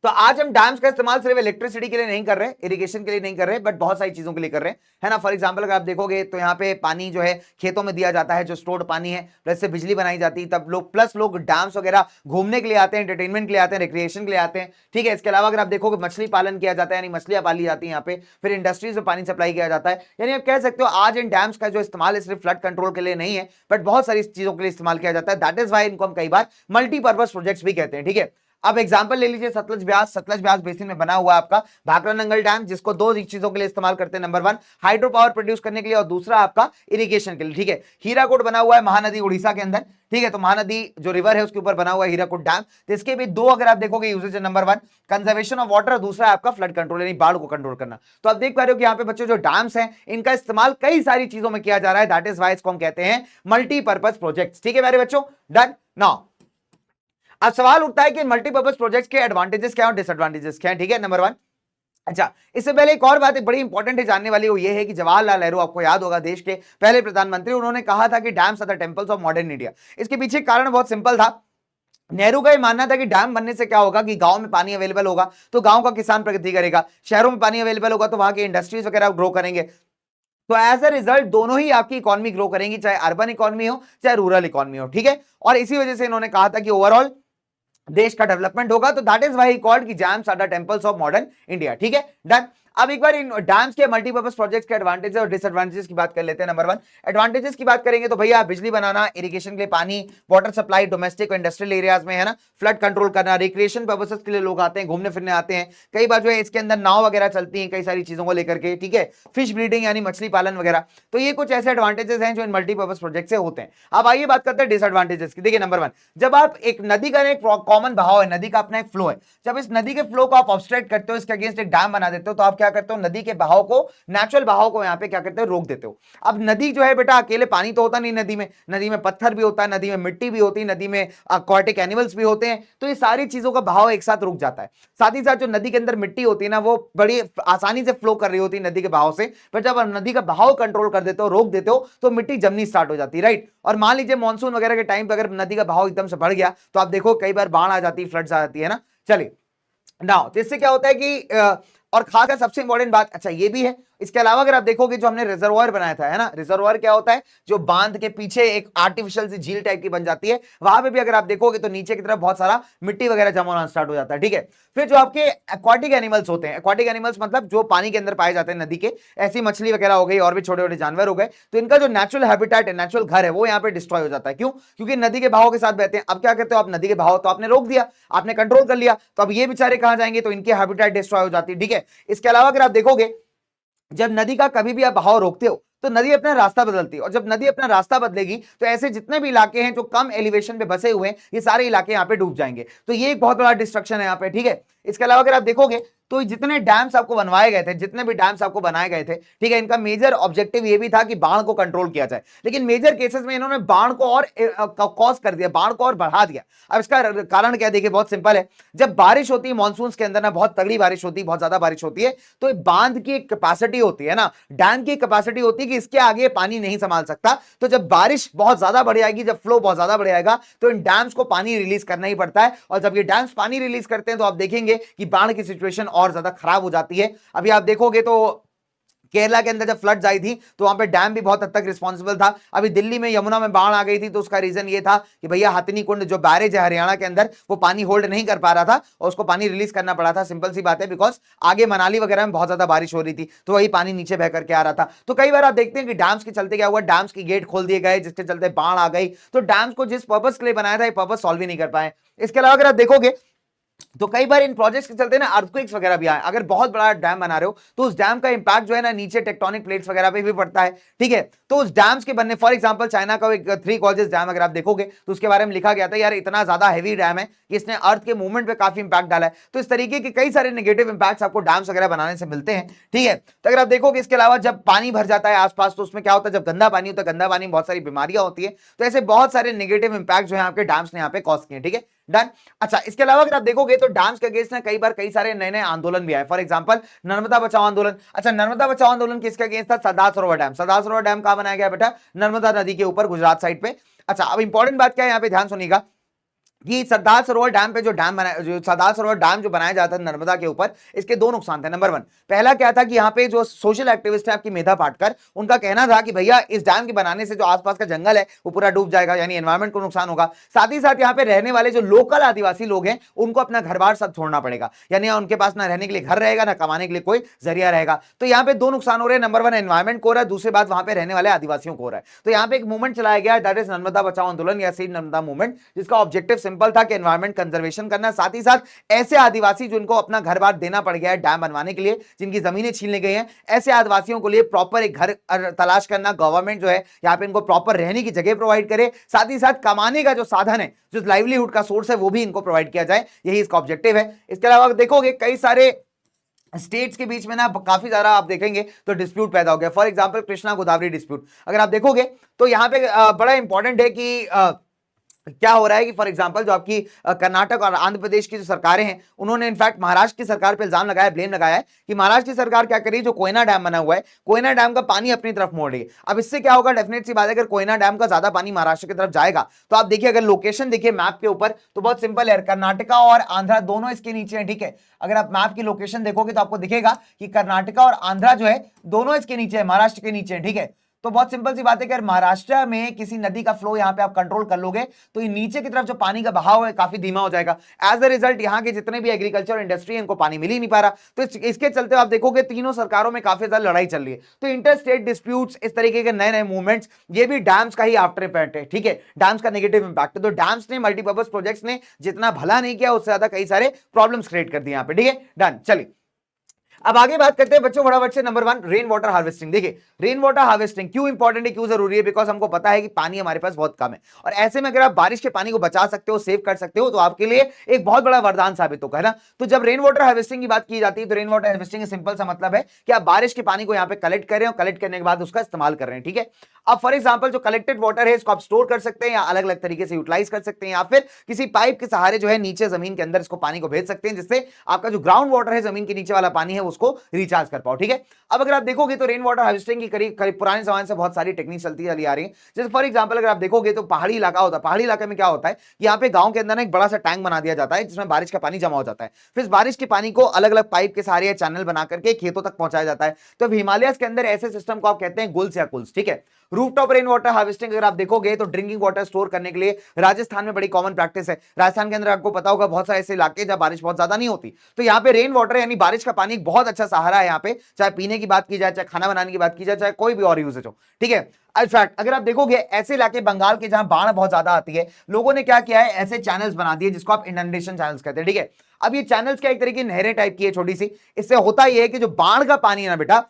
A: तो आज हम डैम्स का इस्तेमाल सिर्फ इलेक्ट्रिसिटी के लिए नहीं कर रहे, इरिगेशन के लिए नहीं कर रहे, बट बहुत सारी चीजों के लिए कर रहे हैं, है ना। फॉर एग्जांपल अगर आप देखोगे तो यहाँ पे पानी जो है खेतों में दिया जाता है, जो स्टोर्ड पानी है, प्लस से बिजली बनाई जाती है, तब लोग, प्लस लोग डैम्स वगैरह घूमने के लिए आते हैं, एंटरटेनमेंट के लिए आते हैं, रिक्रिएशन के लिए आते हैं, ठीक है। इसके अलावा अगर आप देखोगे मछली पालन किया जाता है, यानी मछलियां पाली जाती है यहाँ पे, फिर इंडस्ट्रीज में पानी सप्लाई किया जाता है। यानी आप कह सकते हो आज इन डैम्स का जो इस्तेमाल है सिर्फ फ्लड कंट्रोल के लिए नहीं है, बट बहुत सारी चीजों के लिए इस्तेमाल किया जाता है। दैट इज वाई इनको हम कई बार मल्टीपर्पज प्रोजेक्ट्स भी कहते हैं, ठीक है। अब एग्जांपल ले लीजिए सतलज ब्यास, सतलज ब्यास बेसिन में बना हुआ है आपका भाखड़ा नंगल डैम, जिसको दो चीजों के लिए इस्तेमाल करते हैं, नंबर 1 हाइड्रो पावर प्रोड्यूस करने के लिए, और दूसरा आपका इरिगेशन के लिए, ठीक है। हीराकुड बना हुआ है महानदी उड़ीसा के अंदर, ठीक है। तो महानदी जो रिवर है उसके ऊपर बना हुआ है हीराकुड डैम। तो इसके भी दो अगर आप देखोगे यूजेज है, नंबर 1 कंजर्वेशन ऑफ वाटर, दूसरा आपका फ्लड कंट्रोल यानी बाढ़ को कंट्रोल करना। तो आप देख पा रहे हो कि यहाँ पे बच्चों जो डैम्स हैं इनका इस्तेमाल कई सारी चीजों में किया जा रहा है, दैट इज वाई इसको हम कहते हैं मल्टीपर्पज प्रोजेक्ट्स, ठीक है मेरे बच्चों, डन। नाउ अब सवाल उठता है कि मल्टीपर्पज प्रोजेक्ट्स के एडवांटेजेस क्या और डिसएडवांटेजेस क्या है, ठीक है, नंबर 1। अच्छा, इससे पहले एक और बात है बड़ी इंपॉर्टेंट है जानने वाली, वो ये है कि जवाहरलाल नेहरू, आपको याद होगा, देश के पहले प्रधानमंत्री, उन्होंने कहा था कि dams are the temples of modern India. इसके पीछे कारण बहुत सिंपल था। नेहरू का यह मानना था कि डैम बनने से क्या होगा कि गांव में पानी अवेलेबल होगा तो गांव का किसान प्रगति करेगा, शहरों में पानी अवेलेबल होगा तो वहां के इंडस्ट्रीज वगैरह ग्रो करेंगे। तो एज अ रिजल्ट दोनों ही आपकी इकोनॉमी ग्रो करेंगी, चाहे अर्बन इकोनॉमी हो चाहे रूरल इकोनॉमी हो, ठीक है। और इसी वजह से इन्होंने कहा था कि ओवरऑल देश का डेवलपमेंट होगा। तो दैट इज वाई कॉल्ड कि dams are the temples of modern India, ठीक है, डन। अब एक बार इन डैम्स के मल्टीपर्पज प्रोजेक्ट्स के एडवांटेजेस और डिसएडवांटेजेस की बात कर लेते हैं। नंबर 1 एडवांटेजेस की बात करेंगे तो भैया बिजली बनाना, इरिगेशन के लिए पानी, वाटर सप्लाई डोमेस्टिक और इंडस्ट्रियल एरियाज में, है ना, फ्लड कंट्रोल करना, रिक्रिएशन पर्पसेस के लिए लोग आते हैं, घूमने फिरने आते हैं। कई बार जो है इसके अंदर नाव वगैरह चलती हैं कई सारी चीजों को लेकर के, ठीक है, फिश ब्रीडिंग यानी मछली पालन वगैरह। तो ये कुछ ऐसे एडवांटेजेस हैं जो इन मल्टीपर्पज प्रोजेक्ट से होते हैं। अब आइए बात करते हैं डिसएडवांटेजेस की। देखिए नंबर 1, जब आप एक नदी का एक कॉमन बहाव है, नदी का अपना एक फ्लो है, जब इस नदी के फ्लो को आप ऑब्स्ट्रक्ट करते हो, इसके अगेंस्ट एक डैम बना देते हो, तो आप क्या करते हो, नदी के बहाव को, नेचुरल बहाव को यहां पे क्या करते हो, रोक देते हो। अब नदी जो है बेटा अकेले पानी तो होता नहीं, नदी में पत्थर भी होता है, नदी में मिट्टी भी होती है, नदी में aquatic एनिमल्स भी होते हैं। तो ये सारी चीजों का बहाव एक साथ रुक जाता है। साथ ही साथ जो नदी के अंदर मिट्टी होती है ना, वो बड़ी आसानी से फ्लो कर रही होती है नदी के बहाव से, पर जब आप नदी का बहाव कंट्रोल कर देते हो, रोक देते हो, तो मिट्टी जमनी स्टार्ट हो जाती है, राइट। और मान लीजिए मानसून वगैरह के टाइम पर अगर नदी का बहाव एकदम से बढ़ गया तो आप देखो कई बार बाढ़ आ जाती है, फ्लड्स आ जाती है ना। चलिए नाउ तो इससे क्या होता है कि और खासकर सबसे इंपॉर्टेंट बात, अच्छा ये भी है, इसके अलावा अगर आप देखोगे जो हमने रिजर्वॉयर बनाया था, है ना, रिजर्वॉयर क्या होता है, जो बांध के पीछे एक आर्टिफिशियल सी झील टाइप की बन जाती है, वहां पे भी अगर आप देखोगे तो नीचे की तरफ बहुत सारा मिट्टी वगैरह जमा होना स्टार्ट हो जाता है, ठीक है। फिर जो आपके एक्वाटिक एनिमल्स होते हैं, एक्वाटिक एनिमल्स मतलब जो पानी के अंदर पाए जाते हैं नदी के, ऐसी मछली वगैरह हो गई और भी छोटे छोटे जानवर हो गए, तो इनका जो नेचुरल हैबिटेट है, नेचुरल घर है, वो यहाँ पे डिस्ट्रॉय हो जाता है। क्यों? क्योंकि नदी के बहाव के साथ बहते हैं। अब क्या करते हो आप, नदी के बहाव तो आपने रोक दिया, आपने कंट्रोल कर लिया, तो अब ये बेचारे कहां जाएंगे, तो इनकी हैबिटेट डिस्ट्रॉय हो जाती है, ठीक है। इसके अलावा अगर आप देखोगे जब नदी का कभी भी आप बहाव रोकते हो तो नदी अपना रास्ता बदलती है, और जब नदी अपना रास्ता बदलेगी तो ऐसे जितने भी इलाके हैं जो कम एलिवेशन पे बसे हुए हैं, ये सारे इलाके यहाँ पे डूब जाएंगे। तो ये एक बहुत बड़ा डिस्ट्रक्शन है यहाँ पे, ठीक है। इसके अलावा अगर आप देखोगे तो जितने डैम्स आपको बनवाए गए थे, जितने भी डैम्स आपको बनाए गए थे, ठीक है, इनका मेजर ऑब्जेक्टिव ये भी था कि बाढ़ को कंट्रोल किया जाए, लेकिन मेजर केसेस में इन्होंने बाढ़ को और कॉज कर दिया, बाढ़ को और बढ़ा दिया। अब इसका कारण क्या है, देखिए बहुत सिंपल है। जब बारिश होती है मानसून के अंदर ना, बहुत तगड़ी बारिश होती है, बहुत ज्यादा बारिश होती है, तो बांध की एक कैपेसिटी होती है ना, डैम की कैपेसिटी होती है कि इसके आगे पानी नहीं संभाल सकता। तो जब बारिश बहुत ज्यादा बढ़ जाएगी, जब फ्लो बहुत ज्यादा बढ़ जाएगा, तो इन डैम्स को पानी रिलीज करना ही पड़ता है। और जब ये डैम्स पानी रिलीज करते हैं तो आप देखेंगे कि बाढ़ की सिचुएशन और ज्यादा खराब हो जाती है। अभी आप देखोगे तो केरला के अंदर जब फ्लड्स आई थी तो वहां पे डैम भी बहुत हद तक रिस्पॉन्सिबल था। अभी दिल्ली में यमुना में बाढ़ आ गई थी तो उसका रीजन ये था कि भैया हथिनी कुंड जो बैरेज है हरियाणा के अंदर, वो पानी होल्ड नहीं कर पा रहा था और उसको पानी रिलीज करना पड़ा था। सिंपल सी बात है, बिकॉज आगे मनाली वगैरह में बहुत ज्यादा बारिश हो रही थी तो वही पानी नीचे बह करके आ रहा था। तो कई बार आप देखते हैं कि डैम्स के चलते क्या हुआ, डैम्स की गेट खोल दिए गए जिसके चलते बाढ़ आ गई। तो डैम्स को जिस पर्पज के लिए बनाया था ये पर्पज सॉल्व ही नहीं कर पाए। इसके अलावा अगर आप देखोगे तो कई बार इन प्रोजेक्ट्स के चलते ना अर्थक्वेक्स वगैरह भी आए। अगर बहुत बड़ा डैम बना रहे हो तो उस डैम का इंपैक्ट जो है ना नीचे टेक्टोनिक प्लेट्स वगैरह पे भी पड़ता है, ठीक है। तो उस डैम्स के बनने, फॉर एग्जांपल चाइना का एक 3 कॉजेस डैम अगर आप देखोगे तो उसके बारे में लिखा गया था यार इतना ज्यादा हैवी डैम है कि इसने अर्थ के मूवमेंट पे काफी इंपैक्ट डाला है। तो इस तरीके के कई सारे नेगेटिव इंपैक्ट्स आपको डैम्स वगैरह बनाने से मिलते हैं, ठीक है। तो अगर आप देखोगे इसके अलावा जब पानी भर जाता है आसपास तो उसमें क्या होता है, जब गंदा पानी होता है, गंदा पानी में बहुत सारी बीमारियां होती है। तो ऐसे बहुत सारे नेगेटिव इंपैक्ट जो है आपके डैम्स ने यहाँ पे कॉज किए, ठीक है, डन। अच्छा, इसके अलावा अगर आप देखोगे तो डैम्स के अगेंस्ट ना कई बार कई सारे नए नए आंदोलन भी आए। फॉर एग्जांपल नर्मदा बचाओ आंदोलन। अच्छा, नर्मदा बचाओ आंदोलन किसके अगेंस्ट था? सरदार सरोवर डैम। सरदार सरोवर डैम कहां बनाया गया बेटा? नर्मदा नदी के ऊपर, गुजरात साइड पे। अच्छा, अब इंपॉर्टेंट बात क्या है, यहां पे ध्यान सुनिएगा कि सरदार सरोवर डैम पे जो सरदार सरोवर डैम जो बनाया जाता है नर्मदा के ऊपर, इसके 2 नुकसान थे। नंबर 1, पहला क्या था कि यहाँ पे जो सोशल एक्टिविस्ट है आपकी मेधा पाटकर, उनका कहना था कि भैया इस डैम के बनाने से जो आसपास का जंगल है वो पूरा डूब जाएगा, यानी एनवायरमेंट को नुकसान होगा। साथ ही साथ यहाँ पे रहने वाले जो लोकल आदिवासी लोग हैं उनको अपना घर बार सब छोड़ना पड़ेगा, यानी उनके पास ना रहने के लिए घर रहेगा, ना कमाने के लिए कोई जरिया रहेगा। तो यहाँ पे 2 नुकसान हो रहे हैं। नंबर 1 एनवायरमेंट को हो रहा है, दूसरी बात वहां पे रहने वाले आदिवासियों को हो रहा है। तो यहाँ पे एक मूवमेंट चलाया गया, दैट इज नर्मदा बचाओ आंदोलन या सेव नर्मदा मूवमेंट, जिसका ऑब्जेक्टिव सिंपल था कि एनवायरमेंट कंजर्वेशन करना, साथ ही साथ ऐसे आदिवासी जिनको अपना घर बार देना पड़ गया है डैम बनवाने के लिए, जिनकी जमीनें छीन ली गई हैं, ऐसे आदिवासियों को लिए प्रॉपर एक घर तलाश करना, गवर्नमेंट जो है यहाँ पे इनको प्रॉपर रहने की जगह प्रोवाइड करे, साथ ही साथ कमाने का जो साधन है, जो लाइवलीहुड का सोर्स है, वो भी इनको प्रोवाइड किया जाए, यही इसका ऑब्जेक्टिव है। इसके अलावा देखोगे कई सारे स्टेट्स के बीच में ना काफी ज्यादा आप देखेंगे तो डिस्प्यूट पैदा हो गया। For example Krishna Godavari dispute अगर आप देखोगे तो यहाँ पे बड़ा इंपॉर्टेंट है कि क्या हो रहा है कि फॉर एग्जांपल जो आपकी कर्नाटक और आंध्र प्रदेश की जो सरकारें हैं, उन्होंने इनफैक्ट महाराष्ट्र की सरकार पे इल्जाम लगाया, ब्लेम लगाया है कि महाराष्ट्र की सरकार क्या करी, जो कोयना डैम बना हुआ है, कोयना डैम का पानी अपनी तरफ मोड़ रही है। अब इससे क्या होगा, डेफिनेट सी बात है, अगर कोयना डैम का ज्यादा पानी महाराष्ट्र की तरफ जाएगा तो आप देखिए, अगर लोकेशन देखिए मैप के ऊपर तो बहुत सिंपल है, कर्नाटका और आंध्रा दोनों इसके नीचे है, ठीक है। अगर आप मैप की लोकेशन देखोगे तो आपको दिखेगा कि कर्नाटका और आंध्रा जो है दोनों इसके नीचे है, महाराष्ट्र के नीचे है, ठीक है। तो बहुत सिंपल सी बात है कि अगर महाराष्ट्र में किसी नदी का फ्लो यहां पे आप कंट्रोल कर लोगे तो ये नीचे की तरफ जो पानी का बहाव है काफी धीमा हो जाएगा। एज अ रिजल्ट यहाँ के जितने भी एग्रीकल्चर इंडस्ट्री है इनको पानी मिल ही नहीं पा रहा। तो इसके चलते आप देखोगे तीनों सरकारों में काफी ज्यादा लड़ाई चल रही है। तो इंटर स्टेट डिस्प्यूट्स, इस तरीके के नए नए मूवमेंट्स, ये भी डैम्स का ही आफ्टर इफेक्ट है, ठीक है, डैम्स का नेगेटिव इंपैक्ट है। तो डैम्स ने, मल्टीपर्पज प्रोजेक्ट्स ने जितना भला नहीं किया उससे ज्यादा कई सारे प्रॉब्लम्स क्रिएट कर दिए यहाँ पे, ठीक है, डन। चलिए अब आगे बात करते हैं बच्चों फटाफट से। Number 1 rain water harvesting. देखिए रेन वाटर हार्वेस्टिंग क्यों इंपॉर्टेंट है, क्यों जरूरी है, बिकॉज हमको पता है कि पानी हमारे पास बहुत कम है और ऐसे में अगर आप बारिश के पानी को बचा सकते हो, सेव कर सकते हो, तो आपके लिए एक बहुत बड़ा वरदान साबित होगा, है ना। तो जब रेन वाटर हार्वेस्टिंग की बात की जाती है तो रेन वाटर हार्वेस्टिंग का सिंपल सा मतलब है कि आप बारिश के पानी को यहाँ पे कलेक्ट कर रहे हो, कलेक्ट करने के बाद उसका इस्तेमाल कर रहे हैं, ठीक है। अब फॉर एग्जाम्पल जो कलेक्टेड वाटर है इसको आप स्टोर कर सकते हैं या अलग अलग तरीके से यूटिलाइज कर सकते हैं, या फिर किसी पाइप के सहारे जो है नीचे जमीन के अंदर इसको पानी को भेज सकते हैं, जिससे आपका जो ग्राउंड वाटर है, जमीन के नीचे वाला पानी है, उसको रिचार्ज कर पाओ, ठीक है। अब अगर आप देखोगे तो रेन वाटर हार्वेस्टिंग की करीब पुराने जमाने से बहुत सारी टेक्निक चलती चली आ रही है। जैसे फॉर एग्जांपल अगर आप देखोगे तो पहाड़ी इलाका होता है, पहाड़ी इलाके में क्या होता है, यहाँ पे गांव के अंदर ना एक बड़ा सा टैंक बना दिया जाता है जिसमें बारिश का पानी जमा हो जाता है। फिर बारिश के पानी को अलग अलग पाइप के सहारे या चैनल बना करके खेतों तक पहुंचाया जाता है। तो हिमालय के अंदर ऐसे सिस्टम को आप कहते हैं गुल्स या कुल्स, ठीक है। रूफटॉप रेन वाटर हार्वेस्टिंग अगर आप देखोगे तो ड्रिंकिंग वाटर स्टोर करने के लिए राजस्थान में बड़ी कॉमन प्रैक्टिस है। राजस्थान के अंदर आपको पता होगा बहुत सारे ऐसे इलाके जहां बारिश बहुत ज्यादा नहीं होती, तो यहाँ पे रेन वाटर यानी बारिश का पानी एक बहुत अच्छा सहारा है यहाँ पे, चाहे पीने की बात की जाए, चाहे खाना बनाने की बात की जाए, चाहे कोई भी और यूजेज हो, ठीक है। इनफैक्ट अगर आप देखोगे ऐसे इलाके बंगाल के जहां बाढ़ बहुत ज्यादा आती है, लोगों ने क्या किया है, ऐसे चैनल्स बना दिए जिसको आप इनंडेशन चैनल्स कहते हैं, ठीक है। अब ये चैनल्स क्या एक तरीके की नहरें टाइप की है छोटी सी। इससे होता यह है कि जो बाढ़ का पानी है ना बेटा,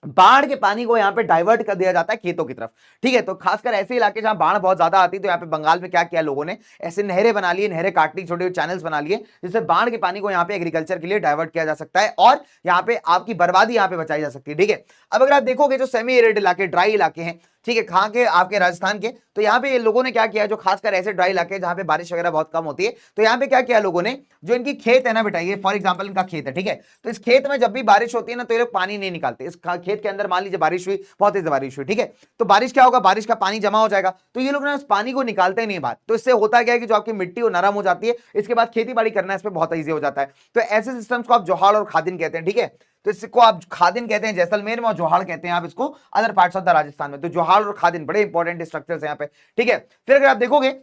A: बाढ़ के पानी को यहाँ पे डाइवर्ट कर दिया जाता है खेतों की तरफ। ठीक है, तो खासकर ऐसे इलाके जहां बाढ़ बहुत ज्यादा आती है, तो यहाँ पे बंगाल में क्या किया लोगों ने, ऐसे नहरें बना लिए, नहरें काट ली, छोटे चैनल्स बना लिए, जिससे बाढ़ के पानी को यहाँ पे एग्रीकल्चर के लिए डाइवर्ट किया जा सकता है और यहाँ पे आपकी बर्बादी यहाँ पे बचाई जा सकती है। ठीक है, अब अगर आप देखोगे जो सेमी एरिड इलाके, ड्राई इलाके हैं, ठीक है, कहाँ के, आपके राजस्थान के, तो यहाँ पे लोगों ने क्या किया, जो खासकर ऐसे ड्राई इलाके जहां पे बारिश वगैरह बहुत कम होती है, तो यहाँ पे क्या किया लोगों ने, जो इनकी खेत है ना बेटा, ये फॉर एग्जांपल इनका खेत है, ठीक है, तो इस खेत में जब भी बारिश होती है ना, तो ये लोग पानी नहीं निकालते। इस खेत के अंदर मान लीजिए बारिश हुई, बहुत तेज बारिश हुई, ठीक है, तो बारिश क्या होगा, बारिश का पानी जमा हो जाएगा, तो ये लोग ना उस पानी को निकालते नहीं बाहर। तो इससे होता क्या है कि जो आपकी मिट्टी वो नरम हो जाती है, इसके बाद खेती बाड़ी करना इस पर बहुत ईजी हो जाता है। तो ऐसे सिस्टम्स को आप जोहाड़ और खादिन कहते हैं। ठीक है, तो इसको आप खादिन कहते हैं जैसलमेर में, और जोहाड़ कहते हैं आप इसको other parts of the Rajasthan में। तो जोहाड़ और खादिन बड़े इंपॉर्टेंट स्ट्रक्चर्स हैं यहाँ पे। ठीक है, फिर अगर आप देखोगे,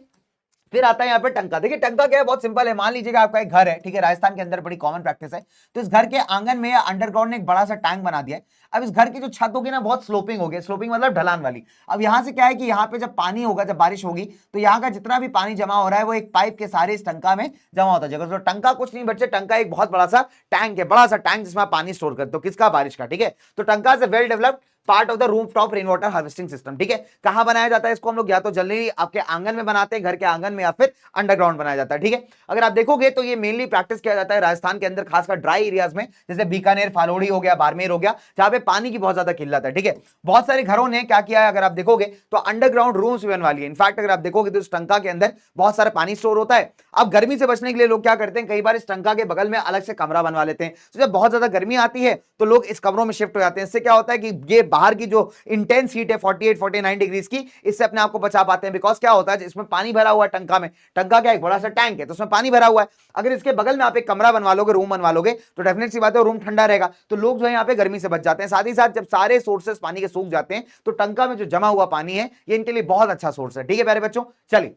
A: फिर आता है यहाँ पे टंका। देखिए टंका क्या है, बहुत सिंपल है। मान लीजिएगा आपका एक घर है, ठीक है, राजस्थान के अंदर बड़ी कॉमन प्रैक्टिस है, तो इस घर के आंगन में या अंडरग्राउंड ने एक बड़ा सा टैंक बना दिया है। अब इस घर की जो छत होगी ना, बहुत स्लोपिंग होगी, स्लोपिंग मतलब ढलान वाली। अब यहाँ से क्या है कि यहाँ पे जब पानी होगा, जब बारिश होगी, तो यहाँ का जितना भी पानी जमा हो रहा है वो एक पाइप के सारे इस टंका में जमा होता जाएगा। तो टंका कुछ नहीं बच्चे, टंका एक बहुत बड़ा सा टैंक है, बड़ा सा टैंक जिसमें आप पानी स्टोर करते हो, किसका, बारिश का। ठीक है, तो टंका से well developed part of the roof top rain water harvesting system. ठीक है, कहां बनाया जाता है इसको हम लोग, या तो जल्दी आपके आंगन में बनाते हैं, घर के आंगन में, या फिर अंडरग्राउंड बनाया जाता है। ठीक है, अगर आप देखोगे तो ये मेनली प्रैक्टिस किया जाता है राजस्थान के अंदर, खासकर ड्राई एरियाज में, जैसे बीकानेर, फालोड़ी हो गया, बाड़मेर हो गया, जहां पे पानी की बहुत ज्यादा किल्लत है। ठीक है, बहुत सारे घरों ने क्या किया है, अगर आप देखोगे तो अंडरग्राउंड रूम्स भी बनवा लिए। इनफैक्ट अगर आप देखोगे तो इस टंका के अंदर बहुत सारा पानी स्टोर होता है। अब गर्मी से बचने के लिए लोग क्या करते हैं, कई बार इस टंका के बगल में अलग से कमरा बनवा लेते हैं। तो जब बहुत ज्यादा गर्मी आती है तो लोग इस कमरों में शिफ्ट हो जाते हैं। इससे क्या होता है कि ये बाहर की जो इंटेंस हीट है 48-49 डिग्रीज की, इससे अपने आप को बचा पाते हैं। बिकॉज क्या होता है, इसमें पानी भरा हुआ है टंका में, टंका क्या एक बड़ा सा टैंक है, तो उसमें पानी भरा हुआ है। अगर इसके बगल में आप एक कमरा बनवा लोगे, रूम बनवा लोगे, तो डेफिनेट सी बात है रूम ठंडा रहेगा, तो लोग जो है यहाँ पे गर्मी से बच जाते हैं। साथ ही साथ जब सारे सोर्सेस पानी के सूख जाते हैं, तो टंका में जो जमा हुआ पानी है ये इनके लिए बहुत अच्छा सोर्स है। ठीक है प्यारे बच्चों, चलिए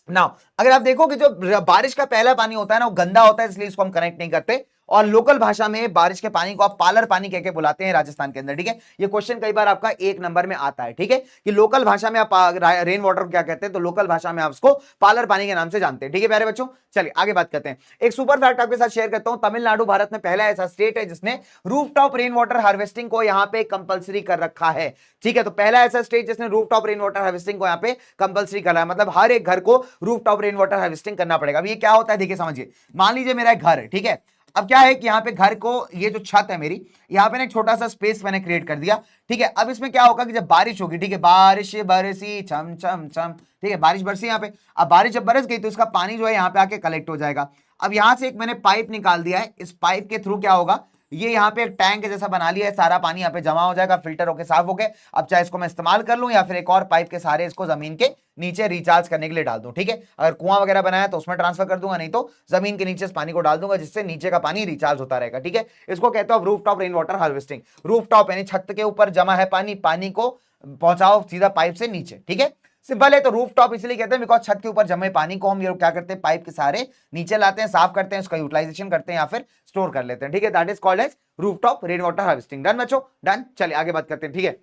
A: नाउ अगर आप देखो कि जो बारिश का पहला पानी होता है ना, वो गंदा होता है, इसलिए इसको हम कनेक्ट नहीं करते। और लोकल भाषा में बारिश के पानी को आप पालर पानी कह के बुलाते हैं राजस्थान के अंदर। ठीक है, ये क्वेश्चन कई बार आपका 1 नंबर में आता है। ठीक है, कि लोकल भाषा में आप रेन वाटर क्या कहते हैं, तो लोकल भाषा में आप उसको पालर पानी के नाम से जानते हैं। ठीक है प्यारे बच्चों, चलिए आगे बात करते हैं। एक सुपर फैक्ट आपके साथ शेयर करता हूं, तमिलनाडु भारत में पहला ऐसा स्टेट है जिसने रूफटॉप रेन वाटर हार्वेस्टिंग को यहाँ पे कंपलसरी कर रखा है। ठीक है, तो पहला ऐसा स्टेट जिसने रूफटॉप रेन वाटर हार्वेस्टिंग को यहाँ पे कंपलसरी करा है, मतलब हर एक घर को रूफटॉप रेन वाटर हार्वेस्टिंग करना पड़ेगा। अब ये क्या होता है, देखिए समझिए, मान लीजिए मेरा एक घर है, ठीक है, अब क्या है कि यहाँ पे घर को, ये जो छत है मेरी, यहाँ पे ना एक छोटा सा स्पेस मैंने क्रिएट कर दिया। ठीक है, अब इसमें क्या होगा कि जब बारिश होगी, ठीक है, बारिश बरसी छम छम छम, ठीक है, बारिश बरसी यहाँ पे, अब बारिश जब बरस गई तो इसका पानी जो है यहाँ पे आके कलेक्ट हो जाएगा। अब यहाँ से एक मैंने पाइप निकाल दिया है, इस पाइप के थ्रू क्या होगा, ये यहाँ पे एक टैंक जैसा बना लिया है, सारा पानी यहाँ पे जमा हो जाएगा, फिल्टर होकर साफ होके। अब चाहे इसको मैं इस्तेमाल कर लूं या फिर एक और पाइप के सहारे इसको जमीन के नीचे रिचार्ज करने के लिए डाल दूं। ठीक है, अगर कुआं वगैरह बनाया तो उसमें ट्रांसफर कर दूंगा, नहीं तो जमीन के नीचे इस पानी को डाल दूंगा, जिससे नीचे का पानी रिचार्ज होता रहेगा। ठीक है, इसको कहते हो rooftop rain water harvesting. Rooftop यानी छत के ऊपर जमा है पानी, पानी को पहुंचाओ सीधा पाइप से नीचे। ठीक है, सिंपल है। तो रूफटॉप इसलिए कहते हैं बिकॉज छत के ऊपर जमे पानी को हम ये क्या करते हैं, पाइप के सहारे नीचे लाते हैं, साफ करते हैं, उसका यूटिलाइजेशन करते हैं या फिर स्टोर कर लेते हैं। ठीक है, that is called as rooftop rain water harvesting. Done बच्चों, डन। चलिए आगे बात करते हैं। ठीक है,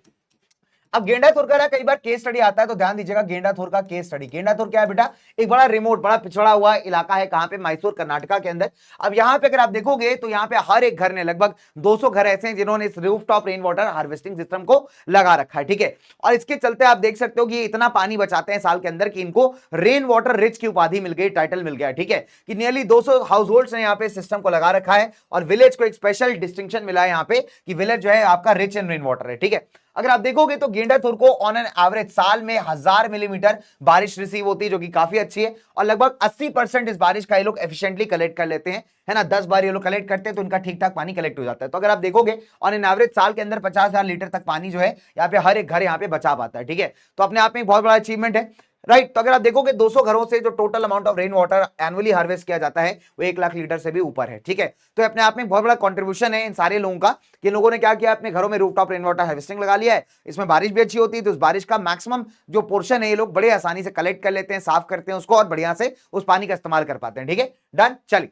A: अब गेंडाथुर का कई बार केस स्टडी आता है, तो ध्यान दीजिएगा गेंडाथुर का केस स्टडी। गेंडाथुर क्या है बेटा, एक बड़ा रिमोट, बड़ा पिछड़ा हुआ इलाका है, कहां पे, मैसूर कर्नाटका के अंदर। अब यहाँ पे अगर आप देखोगे तो यहाँ पे हर एक घर ने, लगभग 200 घर ऐसे हैं जिन्होंने इस rooftop rain water harvesting system को लगा रखा है। ठीक है, और इसके चलते आप देख सकते हो कि इतना पानी बचाते हैं साल के अंदर कि इनको रेन वाटर रिच की उपाधि मिल गई, टाइटल मिल गया। ठीक है, कि नियरली 200 हाउस होल्ड्स ने यहाँ पे सिस्टम को लगा रखा है, और विलेज को एक स्पेशल डिस्टिंक्शन मिला है यहाँ पे कि विलेज जो है आपका रिच इन रेन वाटर है। ठीक है, अगर आप देखोगे तो गेंडाथुर को ऑन एन एवरेज साल में 1000 मिलीमीटर बारिश रिसीव होती है, जो कि काफी अच्छी है, और लगभग 80% इस बारिश का ये लोग एफिशिएंटली कलेक्ट कर लेते हैं, है ना। 10 बार ये लोग कलेक्ट करते हैं तो इनका ठीक ठाक पानी कलेक्ट हो जाता है। तो अगर आप देखोगे ऑन एन एवरेज साल के अंदर 50,000 लीटर तक पानी जो है यहाँ पे हर एक घर यहाँ पे बचा पाता है। ठीक है, तो अपने आप में एक बहुत बड़ा अचीवमेंट है, राइट। तो अगर आप देखोगे 200 घरों से जो total amount of rain water annually harvest किया जाता है वो 1 लाख लीटर से भी ऊपर है। ठीक है, तो अपने आप में बहुत बड़ा कंट्रीब्यूशन है इन सारे लोगों का, कि लोगों ने क्या किया, अपने घरों में रूफटॉप रेन वाटर हार्वेस्टिंग लगा लिया है। इसमें बारिश भी अच्छी होती है, तो उस बारिश का मैक्सिमम जो पोर्शन है ये लोग बड़े आसानी से कलेक्ट कर लेते हैं, साफ करते हैं उसको, और बढ़िया से उस पानी का इस्तेमाल कर पाते हैं। ठीक है, डन। चलिए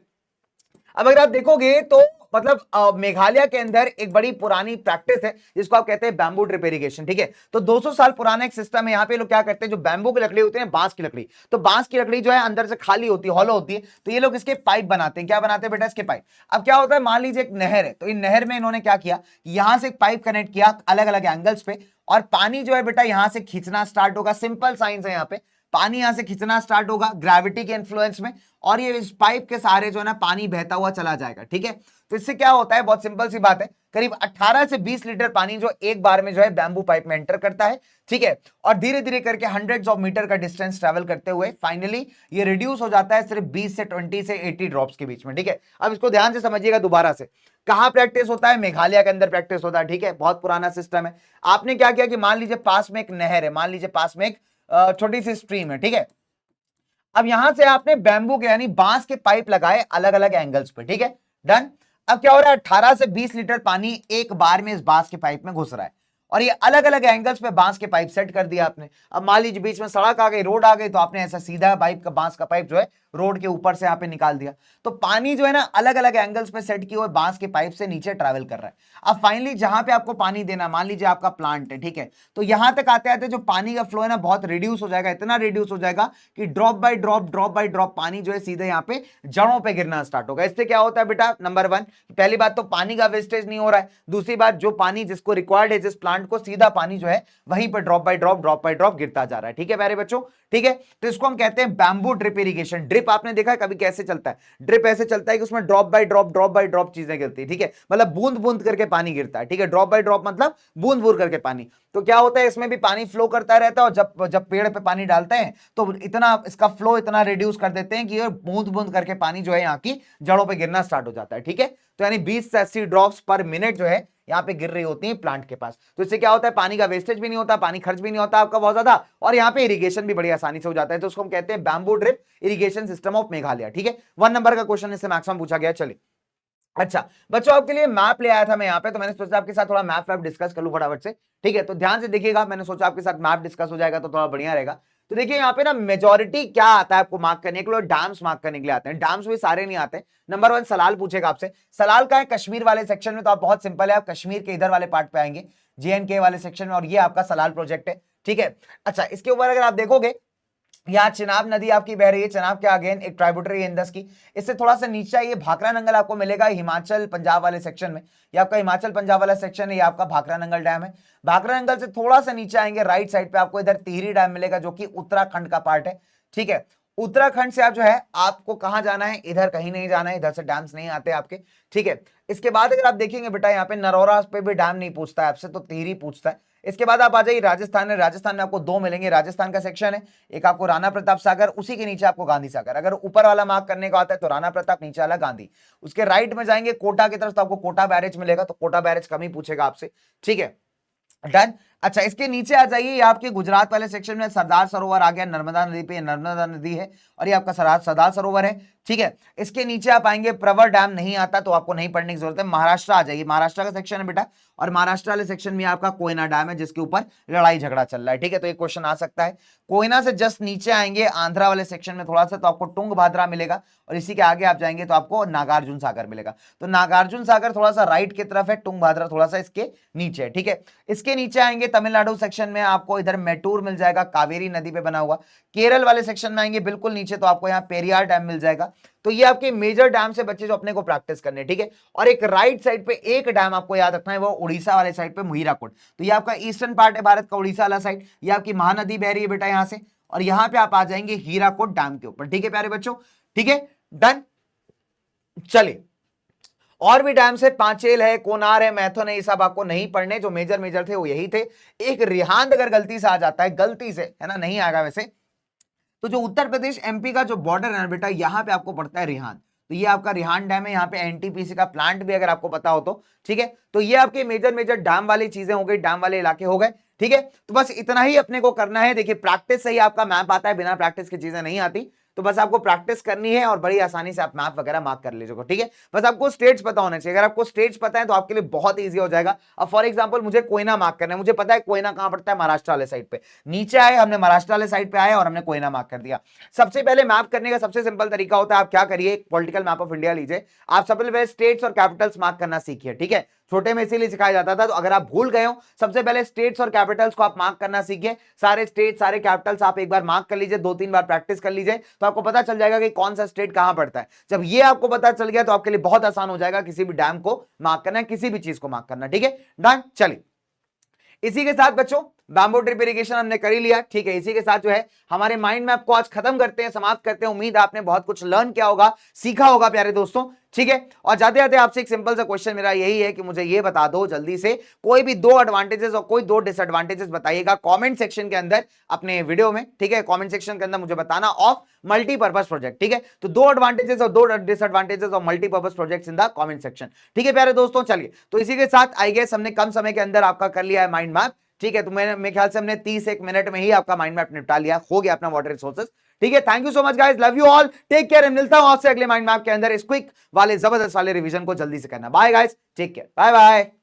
A: अब अगर आप देखोगे तो मतलब मेघालय के अंदर एक बड़ी पुरानी प्रैक्टिस है जिसको आप कहते हैं बैम्बू ड्रिप इरिगेशन, ठीक है। तो 200 साल पुराना एक सिस्टम है। यहाँ पे लोग क्या करते हैं, जो बैम्बू की लकड़ी होती है, बांस की लकड़ी, तो बांस की लकड़ी जो है अंदर से खाली होती है, हॉलो होती है, तो ये लोग इसके पाइप बनाते हैं। क्या बनाते हैं बेटा, इसके पाइप। अब क्या होता है, मान लीजिए एक नहर है, तो इन नहर में इन्होंने क्या किया, यहां से एक पाइप कनेक्ट किया अलग अलग एंगल्स पे, और पानी जो है बेटा यहां से खींचना स्टार्ट होगा। सिंपल साइंस है, यहाँ पे पानी यहां से खींचना स्टार्ट होगा ग्रेविटी के इन्फ्लुएंस में, और ये इस पाइप के सहारे जो है ना पानी बहता हुआ चला जाएगा, ठीक है। तो इससे क्या होता है, बहुत सिंपल सी बात है, करीब 18 से 20 लीटर पानी जो एक बार में जो है बैम्बू पाइप में एंटर करता है, ठीक है। और धीरे धीरे करके हंड्रेड्स ऑफ मीटर का डिस्टेंस ट्रेवल करते हुए फाइनली ये रिड्यूस हो जाता है सिर्फ 20 से 20 से 80 ड्रॉप्स के बीच में, ठीक है। अब इसको ध्यान से समझिएगा दोबारा से, कहां प्रैक्टिस होता है, मेघालय के अंदर प्रैक्टिस होता है, ठीक है। बहुत पुराना सिस्टम है। आपने क्या किया कि मान लीजिए पास में एक नहर है, मान लीजिए पास में एक छोटी सी स्ट्रीम है, ठीक है। अब यहां से आपने बैम्बू के यानी बांस के पाइप लगाए अलग अलग एंगल्स पे, ठीक है, डन। अब क्या हो रहा है, 18 से 20 लीटर पानी एक बार में इस बांस के पाइप में घुस रहा है, और ये अलग अलग एंगल्स पे बांस के पाइप सेट कर दिया आपने। अब मान लीजिए बीच में सड़क आ गई, रोड आ गई, तो आपने ऐसा सीधा पाइप का बांस का पाइप जो है रोड के ऊपर से यहाँ पे निकाल दिया। तो पानी जो है ना अलग अलग एंगल्स पे सेट किए हुए बांस के पाइप से नीचे ट्रैवल कर रहा है। अब फाइनली जहां पे आपको पानी देना, मान लीजिए आपका प्लांट है, ठीक है, तो यहां तक आते आते जो पानी का फ्लो है ना बहुत रिड्यूस हो जाएगा, इतना रिड्यूस हो जाएगा कि ड्रॉप बाय ड्रॉप पानी जो है सीधे यहाँ पे जड़ों पे गिरना स्टार्ट होगा। इससे क्या होता है बेटा, नंबर वन, पहली बात तो पानी का वेस्टेज नहीं हो रहा है, दूसरी बात जो पानी जिसको रिक्वायर्ड है जिस प्लांट को, सीधा पानी जो है वहीं पर ड्रॉप बाय ड्रॉप गिरता जा रहा है, ठीक है प्यारे बच्चों, ठीक है। तो इसको हम कहते हैं बैम्बू ड्रिप इरिगेशन। ड्रिप आपने देखा है कभी कैसे चलता है, ड्रिप ऐसे चलता है कि उसमें ड्रॉप बाय ड्रॉप चीजें गिरती है, ठीक है, मतलब बूंद बूंद करके पानी गिरता है, ठीक है। ड्रॉप बाय ड्रॉप मतलब बूंद बूंद करके पानी। तो क्या होता है, इसमें भी पानी फ्लो करता रहता है, और जब जब पेड़ पे पानी डालते हैं तो इतना इसका फ्लो इतना रिड्यूस कर देते हैं कि ये बूंद बूंद करके पानी जो है यहाँ की जड़ों पे गिरना स्टार्ट हो जाता है, ठीक है। तो यानी 20 से 80 ड्रॉप्स पर मिनट जो है यहाँ पे गिर रही होती है प्लांट के पास। तो इससे क्या होता है, पानी का वेस्टेज भी नहीं होता, पानी खर्च भी नहीं होता आपका बहुत ज्यादा, और यहाँ पे इरिगेशन भी बड़ी आसानी से हो जाता है। तो उसको हम कहते हैं bamboo drip irrigation system of Meghalaya, ठीक है। 1 नंबर का क्वेश्चन इससे मैक्सिमम पूछा गया। चलिए अच्छा बच्चों, आपके लिए मैप ले आया था मैं यहाँ पे, तो मैंने सोचा आपके साथ थोड़ा मैप वैप डिस्कस कर लूं फटाफट से, ठीक है। तो ध्यान से देखिएगा, मैंने सोचा आपके साथ मैप डिस्कस हो जाएगा तो थोड़ा बढ़िया रहेगा। तो देखिए यहाँ पे ना मेजोरिटी क्या आता है आपको मार्क करने के लिए, डैम्स मार्क करने के लिए आते हैं। डैम्स भी सारे नहीं आते। नंबर 1 सलाल पूछेगा आपसे, सलाल का है कश्मीर वाले सेक्शन में, तो आप बहुत सिंपल है, आप कश्मीर के इधर वाले पार्ट पे आएंगे, JNK वाले सेक्शन में, और ये आपका सलाल प्रोजेक्ट है, ठीक है। अच्छा, इसके ऊपर अगर आप देखोगे यहाँ चिनाब नदी आपकी बह रही है, चिनाब के अगेन एक ट्राइब्यूटरी है इंदस की। इससे थोड़ा सा नीचे ये भाखरा नंगल आपको मिलेगा हिमाचल पंजाब वाले सेक्शन में। ये आपका हिमाचल पंजाब वाला सेक्शन है, ये आपका भाखरा नंगल डैम है। भाखरा नंगल से थोड़ा सा नीचे आएंगे राइट साइड पे आपको इधर टिहरी डैम मिलेगा, जो कि उत्तराखंड का पार्ट है, ठीक है। उत्तराखंड से आप जो है आपको कहां जाना है, इधर कहीं नहीं जाना है, इधर से डैम्स नहीं आते आपके, ठीक है। इसके बाद अगर आप देखेंगे बेटा यहाँ पे नरौरा पे भी डैम नहीं पूछता है आपसे, तो टिहरी पूछता है। इसके बाद आप आ जाइए राजस्थान है, राजस्थान में आपको 2 मिलेंगे, राजस्थान का सेक्शन है, एक आपको राणा प्रताप सागर, उसी के नीचे आपको गांधी सागर। अगर ऊपर वाला मार्क करने का आता है तो राणा प्रताप, नीचे वाला गांधी। उसके राइट में जाएंगे कोटा की तरफ तो आपको कोटा बैरेज मिलेगा, तो कोटा बैरेज कम ही पूछेगा आपसे, ठीक है, डन। अच्छा, इसके नीचे आ जाइए, ये आपके गुजरात वाले सेक्शन में सरदार सरोवर आ गया, नर्मदा नदी पे, नर्मदा नदी है, और ये आपका सरदार सरोवर है, ठीक है। इसके नीचे आप आएंगे, प्रवर डैम नहीं आता तो आपको नहीं पढ़ने की जरूरत है। महाराष्ट्र आ जाइए, महाराष्ट्र का सेक्शन है बेटा, और महाराष्ट्र वाले सेक्शन में आपका कोयना डैम है, जिसके ऊपर लड़ाई झगड़ा चल रहा है, ठीक है। तो एक क्वेश्चन आ सकता है। कोयना से जस्ट नीचे आएंगे आंध्रा वाले सेक्शन में थोड़ा सा, तो आपको टुंग भाद्रा मिलेगा, और इसी के आगे आप जाएंगे तो आपको नागार्जुन सागर मिलेगा। तो नागार्जुन सागर थोड़ा सा राइट की तरफ है, टुंग भाद्रा थोड़ा सा इसके नीचे है, ठीक है। इसके नीचे आएंगे तमिलनाडु सेक्शन में आपको इधर मेटूर मिल जाएगा, कावेरी नदी पे बना हुआ। केरल वाले सेक्शन में आएंगे बिल्कुल नीचे तो आपको यहाँ पेरियार डैम मिल जाएगा। तो ये आपके मेजर डैम से बच्चे जो अपने को प्रैक्टिस करने, ठीक है। और एक राइट साइड पे एक डैम आपको याद रखना है, वो उड़ीसा वाले साइड पे मुहिराकुट। तो ये आपका ईस्टर्न पार्ट है भारत का, उड़ीसा वाला साइड, ये आपकी महानदी बह रही है बेटा यहाँ से, और यहाँ पे आप आ जाएंगे हीराकुड डैम के ऊपर, ठीक है प्यारे बच्चों, ठीक है, डन। चलिए, और भी डैम्स है, पांचेल है, कोनार है, मैथन है, ये सब आपको नहीं पढ़ने, जो मेजर मेजर थे वो यही थे। एक रिहांद अगर गलती से आ जाता है, गलती से है ना, नहीं आएगा वैसे, तो जो उत्तर प्रदेश MP का जो बॉर्डर है बेटा, यहां पे आपको पड़ता है रिहांद। तो ये आपका रिहांद डैम है, यहाँ पे NTPC का प्लांट भी अगर आपको पता हो तो, ठीक है। तो ये आपके मेजर मेजर डैम वाली चीजें हो गई, डैम वाले इलाके हो गए, ठीक है। तो बस इतना ही अपने को करना है। देखिए प्रैक्टिस से ही आपका मैप आता है, बिना प्रैक्टिस की चीजें नहीं आती। तो बस आपको प्रैक्टिस करनी है और बड़ी आसानी से आप मैप वगैरह मार्क कर लीजिएगा, ठीक है। बस आपको स्टेट्स पता होना चाहिए, अगर आपको स्टेट्स पता है तो आपके लिए बहुत ईजी हो जाएगा। अब फॉर एग्जांपल मुझे कोयना मार्क करना है, मुझे पता है कोयना कहां पड़ता है, महाराष्ट्र वाले साइड पे। नीचे आए, हमने महाराष्ट्र वाले साइड पे आए और हमने कोयना मार्क कर दिया। सबसे पहले मैप करने का सबसे सिंपल तरीका होता है, आप क्या करिए, पॉलिटिकल मैप ऑफ इंडिया लीजिए, आप सबसे पहले स्टेट्स और कैपिटल्स मार्क करना सीखिए, ठीक है। छोटे में इसीलिए सिखाया जाता था, तो अगर आप भूल गए हो, सबसे पहले स्टेट्स और कैपिटल्स को आप मार्क करना सीखिए। सारे स्टेट सारे कैपिटल्स आप एक बार मार्क कर लीजिए, 2-3 बार प्रैक्टिस कर लीजिए, तो आपको पता चल जाएगा कि कौन सा स्टेट कहां पड़ता है। जब ये आपको पता चल गया तो आपके लिए बहुत आसान हो जाएगा किसी भी डैम को मार्क करना, किसी भी चीज को मार्क करना, ठीक है। डन। चलिए, इसी के साथ बच्चों बैम्बू ड्रिप इरिगेशन हमने कर ही लिया, ठीक है। इसी के साथ जो है हमारे माइंड मैप को आज खत्म करते हैं, समाप्त करते हैं। उम्मीद है आपने बहुत कुछ लर्न किया होगा, सीखा होगा प्यारे दोस्तों, ठीक है। और जाते जाते आपसे एक सिंपल सा क्वेश्चन मेरा यही है कि मुझे ये बता दो जल्दी से, कोई भी 2 एडवांटेजेस और कोई 2 डिसएडवांटेजेस बताइएगा कमेंट सेक्शन के अंदर अपने वीडियो में, ठीक है। कमेंट सेक्शन के अंदर मुझे बताना ऑफ मल्टीपर्पज प्रोजेक्ट, ठीक है। तो 2 एडवांटेजेस और 2 disadvantages of multipurpose projects in the comment section, ठीक है प्यारे दोस्तों। चलिए, तो इसी के साथ आई गेस हमने कम समय के अंदर आपका कर लिया है माइंड मैप, ठीक है। तो मेरे ख्याल से हमने 31 मिनट में ही आपका माइंड मैप निपटा लिया, हो गया अपना वाटर रिसोर्सेज, ठीक है। Thank you so much guys, love you all, take care, मिलता हूं आपसे अगले माइंड मैप के अंदर। इस क्विक वाले जबरदस्त वाले रिवीजन को जल्दी से करना। Bye guys, take care, bye bye.